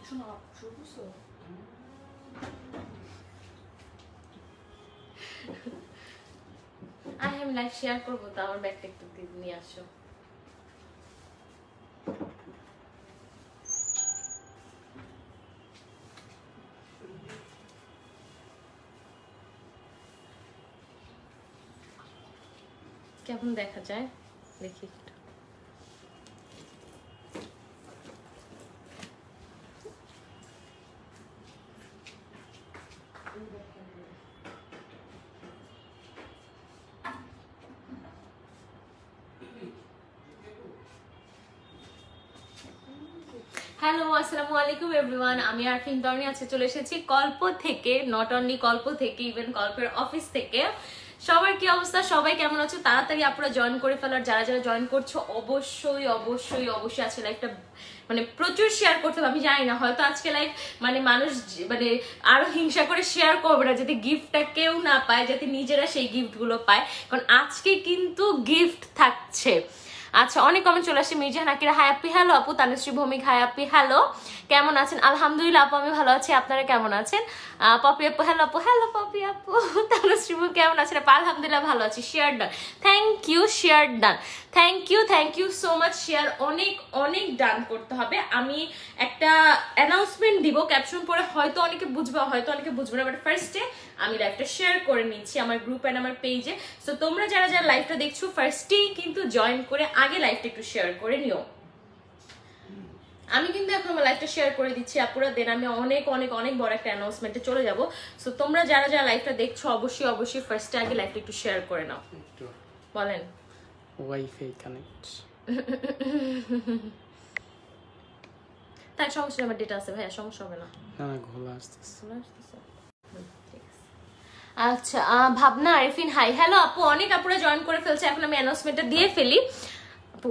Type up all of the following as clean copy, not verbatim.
আমি live share করবো তো, আমার ব্যাগটা একটু নিয়ে আসো। কেমন দেখা যায় দেখি একটু। হ্যালো, আসসালামু আলাইকুম এভরিওয়ান। আমি আরফিন তর্নি আজকে চলে এসেছি কল্প থেকে, নট অনলি কল্প থেকে, ইভেন কল্পের অফিস থেকে। সবার কি অবস্থা, সবাই কেমন আছো? তাড়াতাড়ি আপনারা জয়েন করে ফেলার, যারা যারা জয়েন করছো অবশ্যই অবশ্যই অবশ্যই আজকে লাইভটা মানে প্রচুর শেয়ার করতে হবে। আমি জানি না, হয়তো আজকে লাইভ মানে মানুষ মানে আরো হিংসা করে শেয়ার করবে না, যাতে গিফটটা কেউ না পায়, যাতে নিজেরা সেই গিফটগুলো পায়, কারণ আজকে কিন্তু গিফট থাকছে। আচ্ছা, অনেক কমেন্ট চলে আসছে। মির্জাহান আকিরা হাই আপি হ্যালো আপু। তানুশ্রী ভৌমিক হাই আপি হ্যালো, কেমন আছেন? আলহামদুলিল্লাহ আপু আমি ভালো আছি, আপনারা কেমন আছেন? পপি আপু হ্যালো আপু। হ্যালো পপি আপু। তানুশ্রী ভৌমিক কেমন আছেন? আলহামদুলিল্লাহ ভালো আছি। Share done, thank you. Share done, thank you so much. Share অনেক অনেক ডান করতে হবে। আমি একটা অ্যানাউন্সমেন্ট দিব ক্যাপশন পরে, হয়তো অনেকে বুঝবে হয়তো অনেকে বুঝবে না, বাট ফার্স্টে আমি লাইভটা শেয়ার করে নিচ্ছি আমার গ্রুপ এন্ড আমার পেজে। সো তোমরা যারা যারা লাইভটা দেখছো ফার্স্টেই কিন্তু জয়েন করে আগে লাইভটা একটু শেয়ার করে নিও। আমি কিন্তু এখন আমার লাইভটা শেয়ার করে দিচ্ছি আপুরা, দেন আমি অনেক অনেক অনেক বড় একটা অ্যানাউন্সমেন্টে চলে যাব। সো তোমরা যারা যারা লাইভটা দেখছো অবশ্যই অবশ্যই ফার্স্টে আগে লাইভটা একটু শেয়ার করে নাও। বলেন ওয়াইফাই কানেক্ট। তাই সমস্যা, আমার ডেটা আছে ভাইয়া, সমস্যা হবে না। না না, ঘোলা আসতেছে। আচ্ছা, ভাবনা আরিফিন হাই হ্যালো আপু। অনেক আপুরা জয়েন করে ফেলছে, এখন আমি অ্যানাউন্সমেন্টটা দিয়ে ফেলি আপু।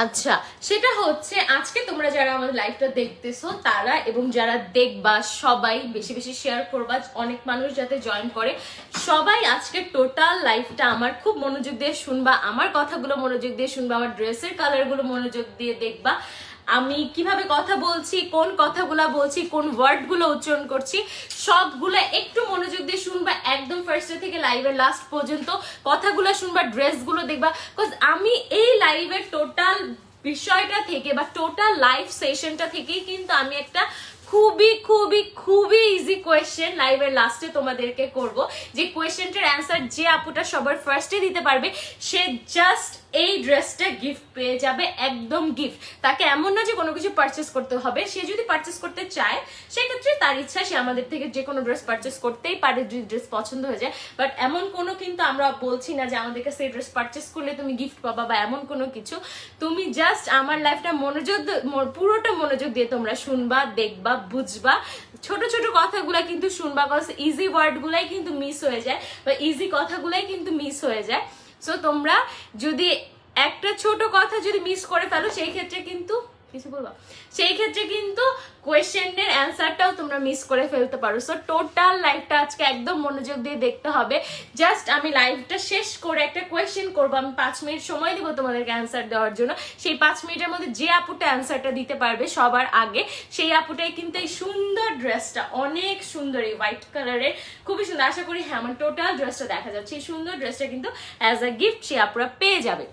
আচ্ছা, সেটা হচ্ছে আজকে তোমরা যারা আমাদের লাইভটা দেখতেছো তারা এবং যারা দেখবা সবাই বেশি বেশি শেয়ার করবা, অনেক মানুষ যাতে জয়েন করে। সবাই আজকে টোটাল লাইভটা আমার খুব মনোযোগ দিয়ে শুনবা, আমার কথাগুলো মনোযোগ দিয়ে শুনবা, আমার ড্রেসের কালারগুলো মনোযোগ দিয়ে দেখবা, আমি কিভাবে কথা বলছি, কোন কথাগুলো বলছি, কোন ওয়ার্ডগুলো উচ্চারণ করছি, সবগুলো একটু মনোযোগ দিয়ে শুনবা। একদম ফার্স্ট থেকে লাইভের লাস্ট পর্যন্ত কথাগুলো শুনবা, ড্রেসগুলো দেখবা। বিকজ আমি এই লাইভের টোটাল বিষয়টা থেকে বা টোটাল লাইভ সেশনটা থেকেই কিন্তু আমি একটা খুবই খুবই খুবই ইজি কোয়েশ্চেন লাইভের লাস্টে তোমাদেরকে করব, যে কোয়েশ্চেনটার অ্যান্সার যে আপুটা সবার ফার্স্টে দিতে পারবে সে জাস্ট এই ড্রেসটা গিফট পেয়ে যাবে, একদম গিফট। তাকে এমন না যে কোনো কিছু পারচেস করতে হবে, সে যদি পারচেস করতে চায় সেক্ষেত্রে তার ইচ্ছা, সে আমাদের থেকে যে কোনো ড্রেস পারচেস করতেই পারে যদি ড্রেস পছন্দ হয়ে যায়। বাট এমন কোনো কিন্তু আমরা বলছি না যে আমাদের কাছে এই ড্রেস পারচেস করলে তুমি গিফট পাবা বা এমন কোনো কিছু। তুমি জাস্ট আমার লাইফটা পুরোটা মনোযোগ দিয়ে তোমরা শুনবা, দেখবা, বুঝবা, ছোট ছোট কথাগুলা কিন্তু শুনবা, কজ ইজি ওয়ার্ডগুলাই কিন্তু মিস হয়ে যায় বা ইজি কথাগুলাই কিন্তু মিস হয়ে যায়। সো তোমরা যদি একটা ছোট কথা যদি মিস করে ফেলো সেই ক্ষেত্রে কিন্তু কিছু বলবা, সেই ক্ষেত্রে কিন্তু কোয়েশ্চেনের অ্যান্সারটাও তোমরা মিস করে ফেলতে পারো। সো টোটাল লাইভটা আজকে একদম মনোযোগ দিয়ে দেখতে হবে। জাস্ট আমি লাইভটা শেষ করে একটা কোয়েশ্চেন করবো, আমি 5 মিনিট সময় দিব তোমাদেরকে অ্যান্সার দেওয়ার জন্য। সেই 5 মিনিটের মধ্যে যে আপুটা অ্যান্সারটা দিতে পারবে সবার আগে, সেই আপুটাই কিন্তু এই সুন্দর ড্রেসটা, অনেক সুন্দর এই হোয়াইট কালারের, খুবই সুন্দর, আশা করি হ্যাঁ আমার টোটাল ড্রেসটা দেখা যাচ্ছে, এই সুন্দর ড্রেসটা কিন্তু অ্যাজ আ গিফট সে আপুরা পেয়ে যাবে।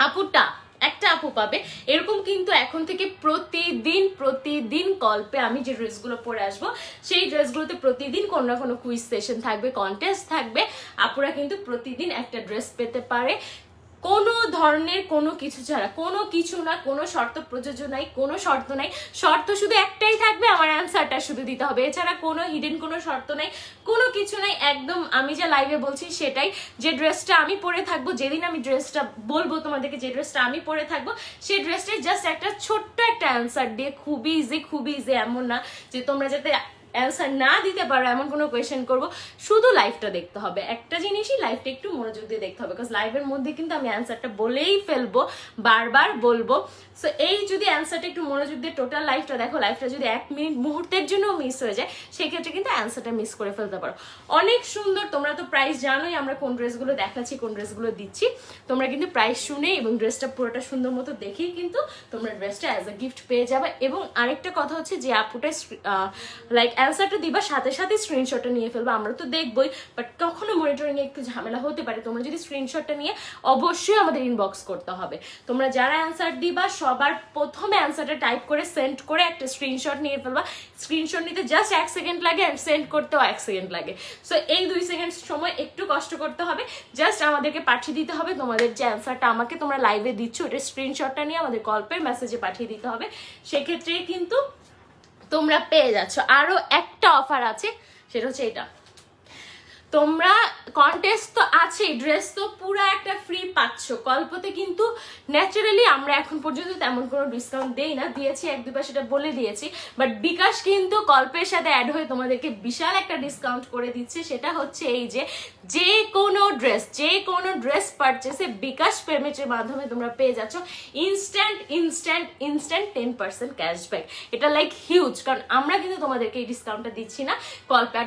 আপুটা একটা আপু পাবে এরকম কিন্তু এখন থেকে প্রতিদিন কল্পে আমি যে ড্রেসগুলো পরে আসবো সেই ড্রেসগুলোতে প্রতিদিন কোনো না কোনো কুইজ সেশন থাকবে, কন্টেস্ট থাকবে। আপুরা কিন্তু প্রতিদিন একটা ড্রেস পেতে পারে কোনো ধরনের কোনো কিছু ছাড়া, কোনো কিছু না, কোনো শর্ত প্রযোজ্য নাই, কোনো শর্ত নাই। শর্ত শুধু একটাই থাকবে, আমার অ্যান্সারটা শুধু দিতে হবে, এছাড়া কোনো হিডেন কোনো শর্ত নাই, কোনো কিছু নাই। একদম আমি যা লাইভে বলছি সেটাই, যে ড্রেসটা আমি পরে থাকবো, যেদিন আমি ড্রেসটা বলবো তোমাদেরকে যে ড্রেসটা আমি পরে থাকবো সেই ড্রেসটাই জাস্ট একটা ছোট্ট একটা অ্যান্সার দিয়ে, খুবই ইজি এমন না যে তোমরা যাতে অ্যান্সার না দিতে পারো এমন কোনো কোয়েশ্চেন করব, শুধু লাইভটা দেখতে হবে। একটা জিনিসই লাইভটা একটু মনোযোগ দিয়ে দেখতে হবে, বিকজ লাইভের মধ্যে কিন্তু আমি অ্যান্সারটা বলেই ফেলবো, বারবার বলবো। সো এই যদি অ্যান্সারটা একটু মনোযোগ দিয়ে টোটাল লাইভটা দেখো, লাইভটা যদি 1 মিনিট মুহূর্তের জন্য মিস হয়ে যায় সেক্ষেত্রে কিন্তু অ্যান্সারটা মিস করে ফেলতে পারো। অনেক সুন্দর, তোমরা তো প্রাইস জানোই আমরা কোন ড্রেসগুলো দেখাচ্ছি, কোন ড্রেসগুলো দিচ্ছি। তোমরা কিন্তু প্রাইস শুনে এবং ড্রেসটা পুরোটা সুন্দর মতো দেখেই কিন্তু তোমরা ড্রেসটা অ্যাজ এ গিফট পেয়ে যাবে। এবং আরেকটা কথা হচ্ছে যে আপুটা লাইক অ্যান্সারটা দিবা সাথে সাথে স্ক্রিনশটটা নিয়ে ফেলবা, আমরা তো দেখবই, বাট কখনো মনিটরিং এ একটু ঝামেলা হতে পারে। তোমরা যদি স্ক্রিনশটটা নিয়ে অবশ্যই আমাদের ইনবক্স করতে হবে। তোমরা যারা অ্যান্সার দিবা সবার প্রথমে অ্যান্সারটা টাইপ করে সেন্ড করে একটা স্ক্রিনশট নিয়ে ফেলবা। স্ক্রিনশট নিতে জাস্ট 1 সেকেন্ড লাগে, আর সেন্ড করতেও 1 সেকেন্ড লাগে। সো এই 2 সেকেন্ড সময় একটু কষ্ট করতে হবে, জাস্ট আমাদেরকে পাঠিয়ে দিতে হবে তোমাদের যে অ্যান্সারটা আমাকে তোমরা লাইভে দিচ্ছ ওটা স্ক্রিনশটটা নিয়ে আমাদের গল্পের মেসেজে পাঠিয়ে দিতে হবে। সেক্ষেত্রে কিন্তু তোমরা পেয়ে যাচ্ছ। আরো একটা অফার আছে, সেটা হচ্ছে এটা, তোমরা কন্টেস্ট তো আছে, ড্রেস তো পুরো একটা ফ্রি পাচ্ছ। কল্পতে কিন্তু ন্যাচারালি আমরা এখন পর্যন্ত তেমন কোনো ডিসকাউন্ট দেই না, দিয়েছি 1-2বার সেটা বলে দিয়েছি, বাট বিকাশ কিন্তু কল্পের সাথে অ্যাড হয়ে তোমাদেরকে বিশাল একটা ডিসকাউন্ট করে দিচ্ছে। সেটা হচ্ছে এই যে কোনো ড্রেস পারচেসে বিকাশ পেমেন্টের মাধ্যমে তোমরা পেয়ে যাচ্ছ ইনস্ট্যান্ট 10% ক্যাশব্যাক। এটা লাইক হিউজ, কারণ আমরা কিন্তু তোমাদেরকে এই ডিসকাউন্টটা দিচ্ছি না কল্পে।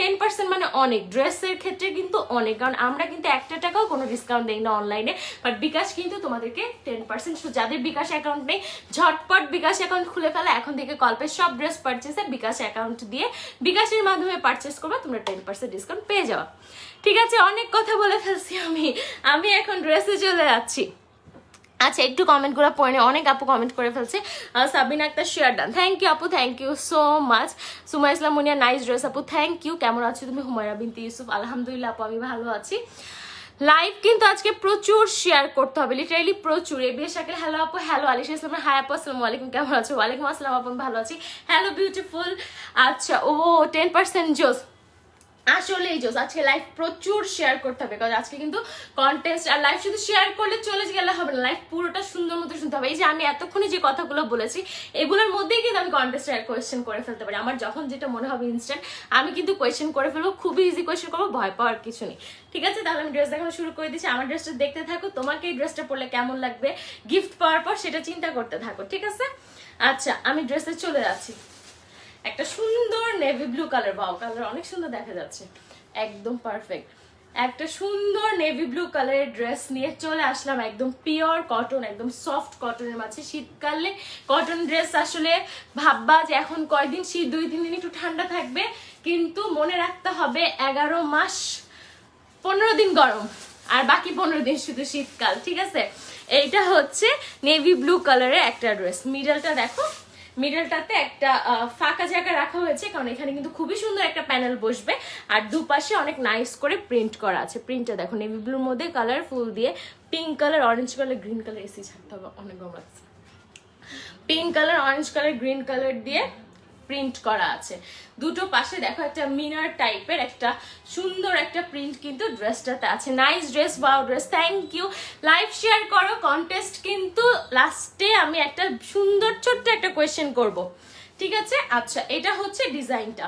10% মানে অনেক, ড্রেসের ক্ষেত্রে কিন্তু অনেক, কারণ আমরা কিন্তু 1 টাকাও কোনো ডিসকাউন্ট দেই না অনলাইনে, বাট বিকাশ কিন্তু তোমাদেরকে 10%। যাদের বিকাশ অ্যাকাউন্ট নেই ঝটপট বিকাশ অ্যাকাউন্ট খুলে ফেলা, এখন থেকে কল্পের সব ড্রেস পারচেসে বিকাশ অ্যাকাউন্ট দিয়ে বিকাশের মাধ্যমে পারচেস করবা, তোমরা 10% ডিসকাউন্ট পেয়ে যাওয়া। ঠিক আছে, অনেক কথা বলে ফেলছি আমি এখন ড্রেসে চলে যাচ্ছি। আচ্ছা, একটু কমেন্ট করে পড়ে, অনেক আপু কমেন্ট করে ফেলছে। Sabina Akter share done, thank you আপু, thank you so much. Sumaiya Islam Munia, nice dress আপু, থ্যাংক ইউ। কেমন আছো তুমি? হুমায়রা বিনতি ইউসুফ, আলহামদুলিল্লাহ আপু আমি ভালো আছি। লাইভ কিন্তু আজকে প্রচুর শেয়ার করতে হবে, লিটারালি প্রচুর। এবিএস শাকিল, হ্যালো আপু। হ্যালো আলিশা ইসলাম, হাই আপু, আসসালামু আলাইকুম, কেমন আছো? ওয়ালাইকুম আসসালাম আপু, আমি ভালো আছি। Hello beautiful. আচ্ছা, ও 10% জোস, আসলেই জোস। আজকে লাইভ প্রচুর শেয়ার করতে হবে, কারণ আজকে কিন্তু কন্টেস্ট। আর লাইভ শুধু শেয়ার করলে চলে গেলে হবে না, লাইভ পুরোটা সুন্দর মতো শুনতে হবে। এই যে আমি এতক্ষণে যে কথাগুলো বলেছি এগুলোর মধ্যেই কিন্তু আমি কন্টেস্ট আর কোয়েশ্চেন করে ফেলতে পারি। আমার যখন যেটা মনে হবে ইনস্ট্যান্ট আমি কিন্তু কোয়েশ্চেন করে ফেলবো, খুবই ইজি কোয়েশ্চেন করবো, ভয় পাওয়ার কিছু নেই। ঠিক আছে, তাহলে আমি ড্রেস দেখানো শুরু করে দিচ্ছি। আমার ড্রেসটা দেখতে থাকো, তোমাকে এই ড্রেসটা পরলে কেমন লাগবে গিফট পাওয়ার পর সেটা চিন্তা করতে থাকো। ঠিক আছে, আচ্ছা আমি ড্রেসে চলে যাচ্ছি। একটা সুন্দর নেভি ব্লু কালার, বাও কালার অনেক সুন্দর দেখা যাচ্ছে, একদম পারফেক্ট। একটা সুন্দর নেভি ব্লু কালারের ড্রেস নিয়ে চলে আসলাম, একদম পিওর কটন, একদম সফট কটনের মাঝে। শীতকালে কটন ড্রেস আসলে ভাববা যে এখন কয়দিন শীত, 2-3 দিন একটু ঠান্ডা থাকবে, কিন্তু মনে রাখতে হবে 11 মাস 15 দিন গরম, আর বাকি 15 দিন শুধু শীতকাল। ঠিক আছে, এইটা হচ্ছে নেভি ব্লু কালারের একটা ড্রেস। মিডলটা দেখো, মিডলটাতে একটা ফাঁকা জায়গা রাখা হয়েছে, কারণ এখানে কিন্তু খুবই সুন্দর একটা প্যানেল বসবে। আর দুপাশে অনেক নাইস করে প্রিন্ট করা আছে। প্রিন্টটা দেখো, নেভি ব্লুর মধ্যে কালার ফুল দিয়ে pink colour, orange colour, green colour, AC ছাড়তে হবে, অনেক গরম লাগছে। Pink colour, orange colour, green colour দিয়ে প্রিন্ট করা আছে। দুটো পাশে দেখো একটা মিনার টাইপের একটা সুন্দর একটা প্রিন্ট কিন্তু ড্রেসটাতে আছে। Nice dress, wow dress, thank you. Live share করো। কন্টেস্ট কিন্তু লাস্টে আমি একটা সুন্দর ছোট্ট একটা কোয়েশ্চেন করব, ঠিক আছে? আচ্ছা, এটা হচ্ছে ডিজাইনটা।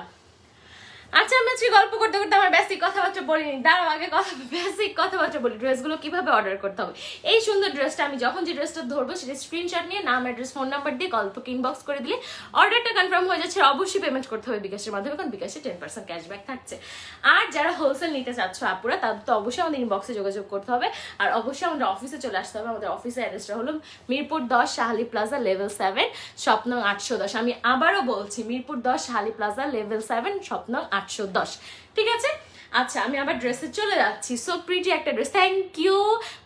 আচ্ছা, আমি আজকে গল্প করতে করতে আমার বেসিক কথাবার্তা বলিনি, দাঁড়াও আগে বেসিক কথাবার্তা বলি। ড্রেসগুলো কিভাবে অর্ডার করতে হবে। এই সুন্দর ড্রেসটা আমি যখন যে ড্রেসটা ধরবো সেটা স্ক্রিনশট নিয়ে নাম, অ্যাড্রেস, ফোন নাম্বার দিয়ে গল্পকে ইনবক্স করে দিলে অর্ডারটা কনফার্ম হয়ে যাচ্ছে। অবশ্যই পেমেন্ট করতে হবে বিকাশের মাধ্যমে, কারণ বিকাশে 10% ক্যাশব্যাক থাকছে। আর যারা হোলসেল নিতে চাচ্ছ আপুরা, তাদের তো অবশ্যই আমাদের ইনবক্সে যোগাযোগ করতে হবে, আর অবশ্যই আমাদের অফিসে চলে আসতে হবে। আমাদের অফিসের অ্যাড্রেসটা হলো Mirpur 10 Shah Ali plaza level 7 shop নং 810। আমি আবারও বলছি, Mirpur 10 Shah Ali plaza level 7 shop নং 810। ঠিক আছে, আচ্ছা আমি আবার ড্রেসে চলে যাচ্ছি। সো প্রিটি একটা dress, thank you.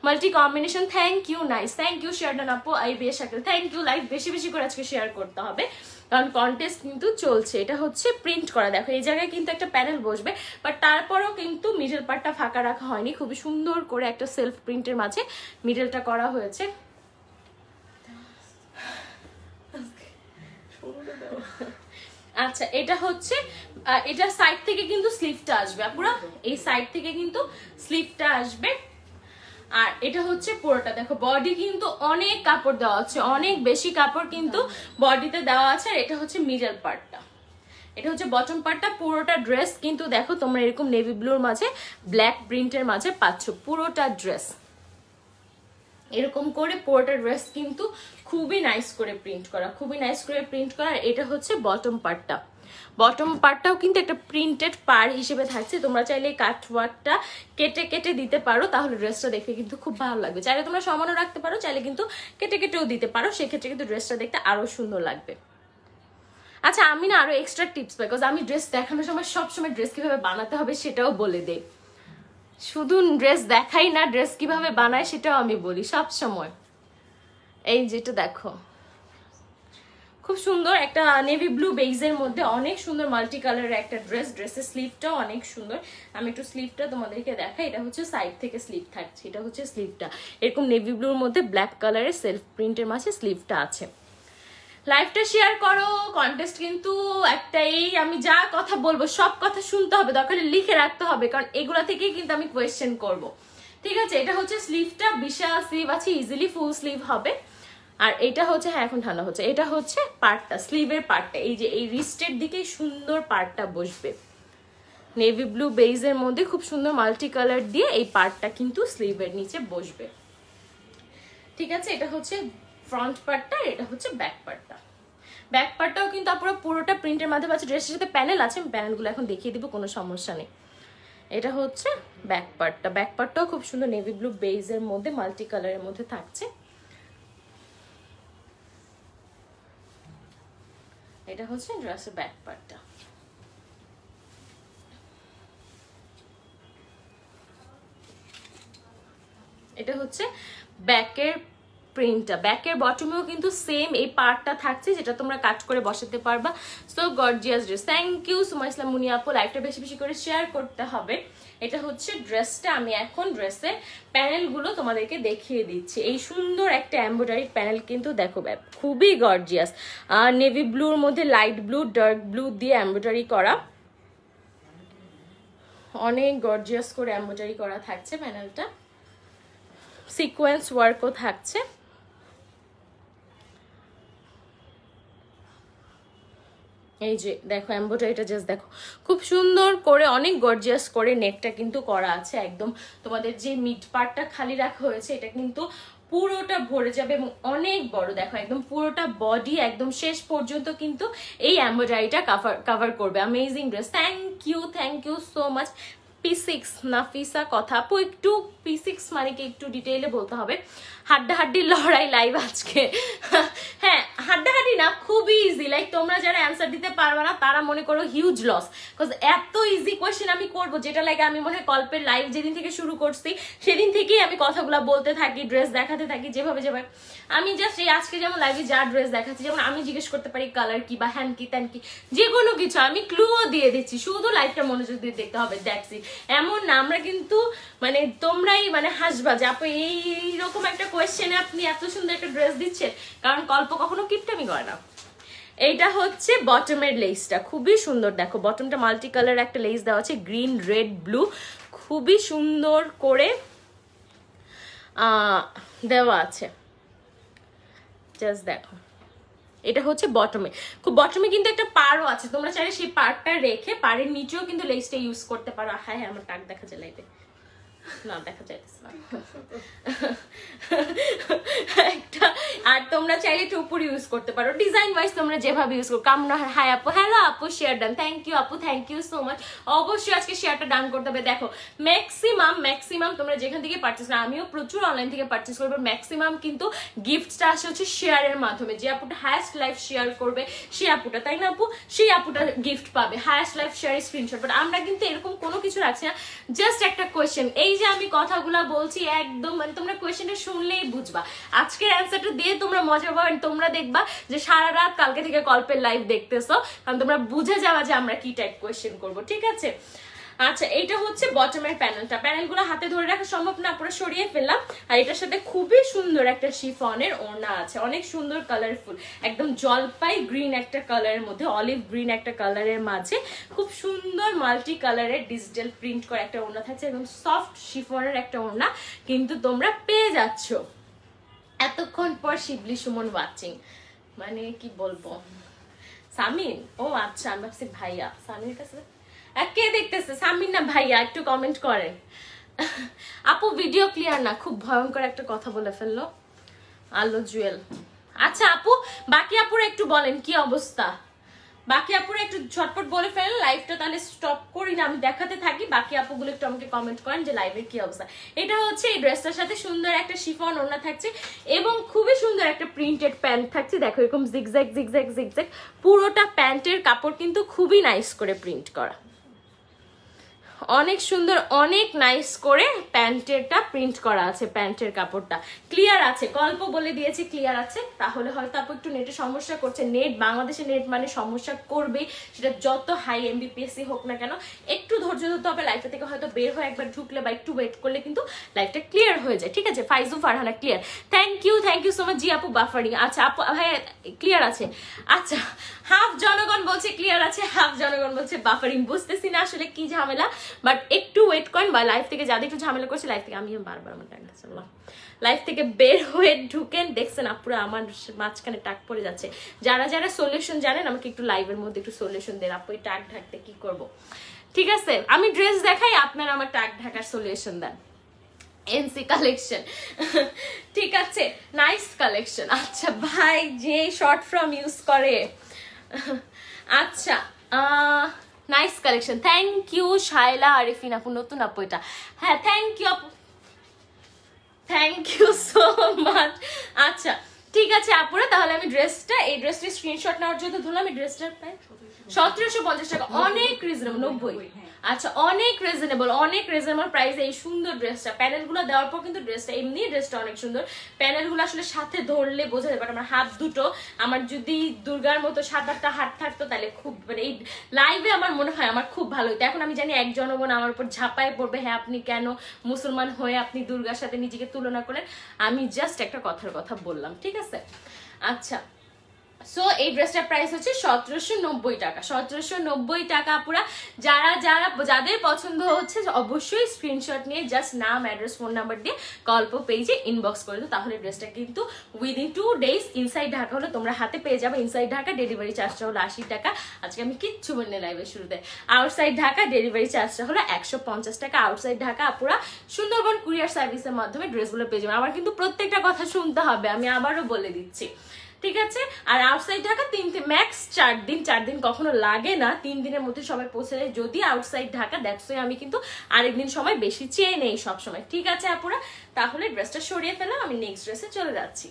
Multi combination, thank you, nice, thank you. Share done আপু, আই বিয়ে শাকিল, থ্যাংক ইউ। লাইভ বেশি বেশি করে আজকে শেয়ার করতে হবে, কারণ কন্টেস্ট কিন্তু চলছে। এটা হচ্ছে প্রিন্ট করা, দেখো এই জায়গায় কিন্তু একটা প্যানেল বসবে, বাট তারপরেও কিন্তু মিডল পার্টটা ফাঁকা রাখা হয়নি, খুবই সুন্দর করে একটা সেলফ প্রিন্টের মাঝে মিডলটা করা হয়েছে। আচ্ছা, এটা হচ্ছে এটা সাইড থেকে কিন্তু স্লিভটা আসবে আপুরা, এই সাইড থেকে কিন্তু স্লিভটা আসবে। আর এটা হচ্ছে পুরোটা, দেখো বডি কিন্তু অনেক কাপড় দেওয়া আছে, অনেক বেশি কাপড় কিন্তু বডিতে দেওয়া আছে। আর এটা হচ্ছে মিডল পার্টটা, এটা হচ্ছে বটম পার্টটা। পুরোটা ড্রেস কিন্তু দেখো তোমরা এরকম নেভি ব্লুর মাঝে ব্ল্যাক প্রিন্টের মাঝে পাচ্ছ পুরোটা ড্রেস। এরকম করে পুরোটা ড্রেস কিন্তু খুবই নাইস করে প্রিন্ট করা, খুবই নাইস করে প্রিন্ট করা। এটা হচ্ছে বটম পার্টটা। বটম পার্টটাও কিন্তু একটা প্রিন্টেড পার হিসেবে থাকছে। তোমরা চাইলে কাট ওয়ার্কটা কেটে কেটে দিতে পারো, তাহলে ড্রেসটা দেখতে কিন্তু খুব ভালো লাগবে। চাইলে তোমরা সমানও রাখতে পারো, চাইলে কিন্তু কেটে কেটেও দিতে পারো, সেক্ষেত্রে কিন্তু ড্রেসটা দেখতে আরো সুন্দর লাগবে। আচ্ছা আমি না আরো এক্সট্রা টিপস পাই, বিকজ আমি ড্রেস দেখানোর সময় সবসময় ড্রেস কিভাবে বানাতে হবে সেটাও বলে দেই। শুধু ড্রেস দেখাই না, ড্রেস কিভাবে বানায় সেটাও আমি বলি সব সময়। এই যেটা দেখো খুব সুন্দর একটা নেভি ব্লু বেজের মধ্যে অনেক সুন্দর মাল্টি কালারের একটা ড্রেস। ড্রেসের স্লিভটাও অনেক সুন্দর। আমি একটু স্লিভটা তোমাদেরকে দেখাই। এটা হচ্ছে সাইড থেকে স্লিভ থাকছে, এটা হচ্ছে স্লিভটা। এরকম নেভি ব্লুর মধ্যে ব্ল্যাক কালারের সেলফ প্রিন্টের মাঝে স্লিভটা আছে। লাইভটা শেয়ার করো। কন্টেস্ট কিন্তু একটাই, আমি যা কথা বলবো সব কথা শুনতে হবে, দরকার লিখে রাখতে হবে, কারণ এগুলা থেকেই কিন্তু আমি কোয়েশ্চেন করব। ঠিক আছে, এটা হচ্ছে স্লিভটা, বিশাল স্লিভ আছে, ইজিলি ফুল স্লিভ হবে। আর এটা হচ্ছে, হ্যাঁ এখন ঠান্ডা হচ্ছে, এটা হচ্ছে পার্টটা, স্লিভের পার্টটা। এই যে এই রিস্টের দিকে সুন্দর পার্টটা বসবে নেভি ব্লু বেজের মধ্যে, খুব সুন্দর মাল্টি কালার দিয়ে এই পার্টটা কিন্তু স্লিভের নিচে বসবে। ঠিক আছে, এটা হচ্ছে ফ্রন্ট পার্টটা, এটা হচ্ছে ব্যাক পার্টটা। ব্যাক পার্টটাও কিন্তু আপনারা পুরোটা প্রিন্টের মাধ্যমে পাচ্ছে। ড্রেসের সাথে প্যানেল আছে, আমি প্যানেলগুলো এখন দেখিয়ে দিব, কোনো সমস্যা নেই। এটা হচ্ছে ব্যাক পার্টটা। ব্যাক পার্টটাও খুব সুন্দর নেভি ব্লু বেজের মধ্যে মাল্টি কালারের মধ্যে থাকছে। এটা হচ্ছে ড্রেসের ব্যাক পার্টটা। এটা হচ্ছে ব্যাকের প্রিন্টটা। ব্যাকের বটমেও কিন্তু সেম এই পার্টটা থাকছে, যেটা তোমরা কাট করে বসাতে পারবা। So gorgeous dress. Thank you Suma Islam Muni আপু। লাইভটা বেশি বেশি করে শেয়ার করতে হবে। এটা হচ্ছে ড্রেসটা। আমি এখন ড্রেসের প্যানেলগুলো তোমাদেরকে দেখিয়ে দিচ্ছি। এই সুন্দর একটা এমব্রয়ডারি প্যানেল কিন্তু দেখো, খুবই গর্জিয়াস। নেভি ব্লুর মধ্যে লাইট ব্লু, ডার্ক ব্লু দিয়ে এমব্রয়ডারি করা, অনেক গর্জিয়াস করে এমব্রয়ডারি করা থাকছে প্যানেলটা। সিকোয়েন্স ওয়ার্কও থাকছে। এই যে দেখো এমব্রয়ডারিটা, জাস্ট দেখো খুব সুন্দর করে, অনেক গর্জিয়াস করে নেকটা কিন্তু করা আছে। একদম তোমাদের যে মিড পার্টটা খালি রাখা হয়েছে, এটা কিন্তু পুরোটা ভরে যাবে এবং অনেক বড়। দেখো একদম পুরোটা বডি একদম শেষ পর্যন্ত কিন্তু এই এমব্রয়ডারিটা কভার করবে। Amazing dress. Thank you so much. P6 Nafisa কথা আপু, একটু P6 মানে কি একটু ডিটেইলে বলতে হবে। হাড্ডাহাড্ডি লড়াই লাইভ আজকে। হ্যাঁ হাড্ডাহাড্ডি না, খুবই ইজি। লাইক তোমরা যারা অ্যান্সার দিতে পারবে না তারা মনে করো হিউজ লস, বিকজ এত ইজি কোয়েশ্চেন আমি করবো, যেটা লাগে আমি মনে হয় কল্পের লাইভ যেদিন থেকে শুরু করছি সেদিন থেকেই আমি কথাগুলো বলতে থাকি, ড্রেস দেখাতে থাকি যেভাবে যেভাবে। আমি জাস্ট এই আজকে যেমন লাইভে যা ড্রেস দেখাচ্ছি, যেমন আমি জিজ্ঞেস করতে পারি কালার কি বা হ্যান কি ত্যান কি, যে কোনো কিছু আমি ক্লুও দিয়ে দিচ্ছি, শুধু লাইভটা মনোযোগ দিয়ে দেখতে হবে। That's it. এমন না আমরা কিন্তু মানে তোমরাই মানে হাসবা যে আপু এইরকম একটা কোয়েশ্চেনে আপনি এত সুন্দর একটা ড্রেস দিচ্ছেন, কারণ কল্প কখনো কিপটামি করে না। এইটা হচ্ছে বটমের লেসটা, খুবই সুন্দর। দেখো বটমটা মাল্টি কালার একটা লেস দেওয়া আছে, গ্রিন রেড ব্লু, খুবই সুন্দর করে দেওয়া আছে। জাস্ট দেখো এটা হচ্ছে বটমে। খুব বটমে কিন্তু একটা পারও আছে, তোমরা চাইলে সেই পারটা রেখে পাড়ের নিচেও কিন্তু লেসটা ইউজ করতে পারো। হ্যাঁ হ্যাঁ আমার টাক দেখা যায় লাইটে, না দেখা যাইতেছে না একটা। আর তোমরা চাইলে একটু উপর ইউজ করতে পারো, ডিজাইন ওয়াইজ তোমরা যেভাবে ইউজ করো। কামনা হাই আপু, হ্যালো আপু, শেয়ার ডান। থ্যাংক ইউ আপু, থ্যাংক ইউ সো মাচ। অবশ্যই আজকে শেয়ারটা ডান করতে হবে। দেখো ম্যাক্সিমাম তোমরা যেখান থেকে পারচেস করো, আমিও প্রচুর অনলাইন থেকে পারচেস করবো, ম্যাক্সিমাম কিন্তু গিফটটা আসে হচ্ছে শেয়ারের মাধ্যমে। যে আপুটা হায়েস্ট লাইফ শেয়ার করবে সেই আপুটা, তাই না আপু, সেই আপুটা গিফট পাবে, highest life share screenshot. But আমরা কিন্তু এরকম কোনো কিছু রাখছি না, জাস্ট একটা কোয়েশ্চেন। এই যে আমি কথাগুলা বলছি একদম মানে তোমরা কোয়েশ্চেনটা শুনলেই বুঝবা। আজকের অ্যান্সারটা দিয়ে তোমরা মজা পাবেন, তোমরা দেখবা যে সারা রাত কালকে থেকে কল্পের লাইভ দেখতেছো, কারণ তোমরা বুঝে যাওয়া যে আমরা কি টাইপ কোয়েশ্চেন করবো। ঠিক আছে, আচ্ছা এইটা হচ্ছে বটমের প্যানেলটা। প্যানেলগুলো হাতে ধরে রাখা সম্ভব না, পুরো সরিয়ে ফেললাম। আর এটার সাথে খুবই সুন্দর একটা শিফনের ওড়না আছে, অনেক সুন্দর কালারফুল, একদম জলপাই গ্রিন একটা কালারের মধ্যে অলিভ গ্রিন একটা কালারের মাঝে খুব সুন্দর মাল্টি কালারের ডিজিটাল প্রিন্ট করা একটা ওড়না থাকছে, একদম সফট শিফনের একটা ওড়না কিন্তু তোমরা পেয়ে যাচ্ছ। এতক্ষণ পর শিবলি সুমন ওয়াচিং, মানে কি বলবো, সামিন, ও আচ্ছা আমি ভাবছি ভাইয়া। সামিনের কাছে কে দেখতেছে? সামিন না ভাইয়া? একটু কমেন্ট করেন। আপু ভিডিও ক্লিয়ার না, খুব ভয়ঙ্কর একটা কথা বলে ফেললো। আলো জুয়েল। আচ্ছা আপু, বাকি আপুরা একটু বলেন কি অবস্থা। বাকি আপুরা একটু ঝটপট বলে ফেলেন, লাইভটা তাহলে স্টপ করি না, আমি দেখাতে থাকি। বাকি আপুগুলো একটু আমাকে কমেন্ট করেন যে লাইভের কি অবস্থা। এটা হচ্ছে এই ড্রেসটার সাথে সুন্দর একটা শিফন ওড়না থাকছে এবং খুবই সুন্দর একটা প্রিন্টেড প্যান্ট থাকছে। দেখো এরকম জিগজ্যাগ জিগজ্যাগ জিগজ্যাগ, পুরোটা প্যান্টের কাপড় কিন্তু খুবই নাইস করে প্রিন্ট করা, অনেক সুন্দর, অনেক নাইস করে প্যান্টেরটা প্রিন্ট করা আছে। প্যান্টের কাপড়টা ক্লিয়ার আছে, গল্প বলে দিয়েছি ক্লিয়ার আছে। তাহলে হয়তো আপু একটু নেটে সমস্যা করছে, নেট বাংলাদেশে নেট মানে সমস্যা করবে, সেটা যত হাই এমবিপিএসসি হোক না কেন। একটু ধৈর্য ধরতে হবে, লাইফটা থেকে হয়তো বের হয়ে একবার ঢুকলে বা একটু ওয়েট করলে কিন্তু লাইফটা ক্লিয়ার হয়ে যায়, ঠিক আছে। Faiju Farhana clear, thank you so much. জি আপু বাফারিং, আচ্ছা আপু ভাই ক্লিয়ার আছে। আচ্ছা হাফ জনগণ বলছে ক্লিয়ার আছে, হাফ জনগণ বলছে বাফারিং। বুঝতেছি না আসলে কি ঝামেলা, বাট একটু ওয়েট করেন। বা লাইফ থেকে যাদের একটু ঝামেলা করছে, লাইফ থেকে আমিও বারবার আমার টাকটা চললাম, লাইফ থেকে বের হয়ে ঢুকেন। দেখছেন আপুরা আমার মাঝখানে টাক পড়ে যাচ্ছে। যারা যারা সলিউশন জানেন আমাকে একটু লাইভের মধ্যে একটু সলিউশন দেন। আপু এই টাক ঢাকতে কি করব, ঠিক আছে। আমি ড্রেস দেখাই, আপনারা আমার টাক ঢাকার সলিউশন দেন। এনসি কালেকশন, ঠিক আছে, নাইস কালেকশন। আচ্ছা ভাই যে শর্ট ফর্ম ইউজ করে, আচ্ছা nice collection, thank you Shaila Arifin আপু, নতুন আপু এটা, হ্যাঁ থ্যাংক ইউ আপু, থ্যাংক ইউ সো মাচ। আচ্ছা ঠিক আছে আপুরা, তাহলে আমি ড্রেসটা, এই ড্রেসটা স্ক্রিনশট নেওয়ার জন্য ধরলাম। এই ড্রেসটার প্রাইস 1750 টাকা, অনেক রিজনেবল, 90। আচ্ছা অনেক রিজনেবল প্রাইসে এই সুন্দর ড্রেসটা। প্যানেলগুলো দেওয়ার পর কিন্তু ড্রেসটা, এমনি ড্রেসটা অনেক সুন্দর। প্যানেলগুলো আসলে সাথে ধরলে বোঝা যাবে, আমার হাত দুটো, আমার যদি দুর্গার মতো 7-8টা হাত থাকতো তাহলে খুব, মানে এই লাইভে আমার মনে হয় আমার খুব ভালো হতো। এখন আমি জানি এক জনগণ আমার উপর ঝাঁপায় পড়বে, হ্যাঁ আপনি কেন মুসলমান হয়ে আপনি দুর্গার সাথে নিজেকে তুলনা করেন। আমি জাস্ট একটা কথার কথা বললাম, ঠিক আছে। আচ্ছা সো এই ড্রেসটার প্রাইস হচ্ছে 1790 টাকা, 1790 টাকা। পুরা যাদের পছন্দ হচ্ছে অবশ্যই স্ক্রিনশট নিয়ে জাস্ট নাম, অ্যাড্রেস, ফোন নাম্বার দিয়ে গল্প পেজে ইনবক্স করে দাও। তাহলে ড্রেসটা কিন্তু উইদিন 2 days ইনসাইড ঢাকা হলে তোমরা হাতে পেয়ে যাবে। ইনসাইড ঢাকা ডেলিভারি চার্জটা হলো 80 টাকা। আজকে আমি কিচ্ছু বলিনি লাইভের শুরুতে। আউটসাইড ঢাকা ডেলিভারি চার্জটা হলো 150 টাকা। আউটসাইড ঢাকা পুরা সুন্দরবন কুরিয়ার সার্ভিসের মাধ্যমে ড্রেসগুলো পেয়ে যাবে। আমার কিন্তু প্রত্যেকটা কথা শুনতে হবে, আমি আবারও বলে দিচ্ছি, ঠিক আছে। আর আউটসাইড ঢাকা 3 ম্যাক্স 4 দিন কখনো লাগে না, 3 দিনের মধ্যে সবাই পৌঁছে যায় যদি আউটসাইড ঢাকা। দ্যাটস ওয়াই আমি কিন্তু আরেকদিন সময় বেশি চেয়ে নেই সব সময়, ঠিক আছে আপুরা। তাহলে ড্রেসটা সরিয়ে ফেলাম, আমি নেক্সট ড্রেসে চলে যাচ্ছি।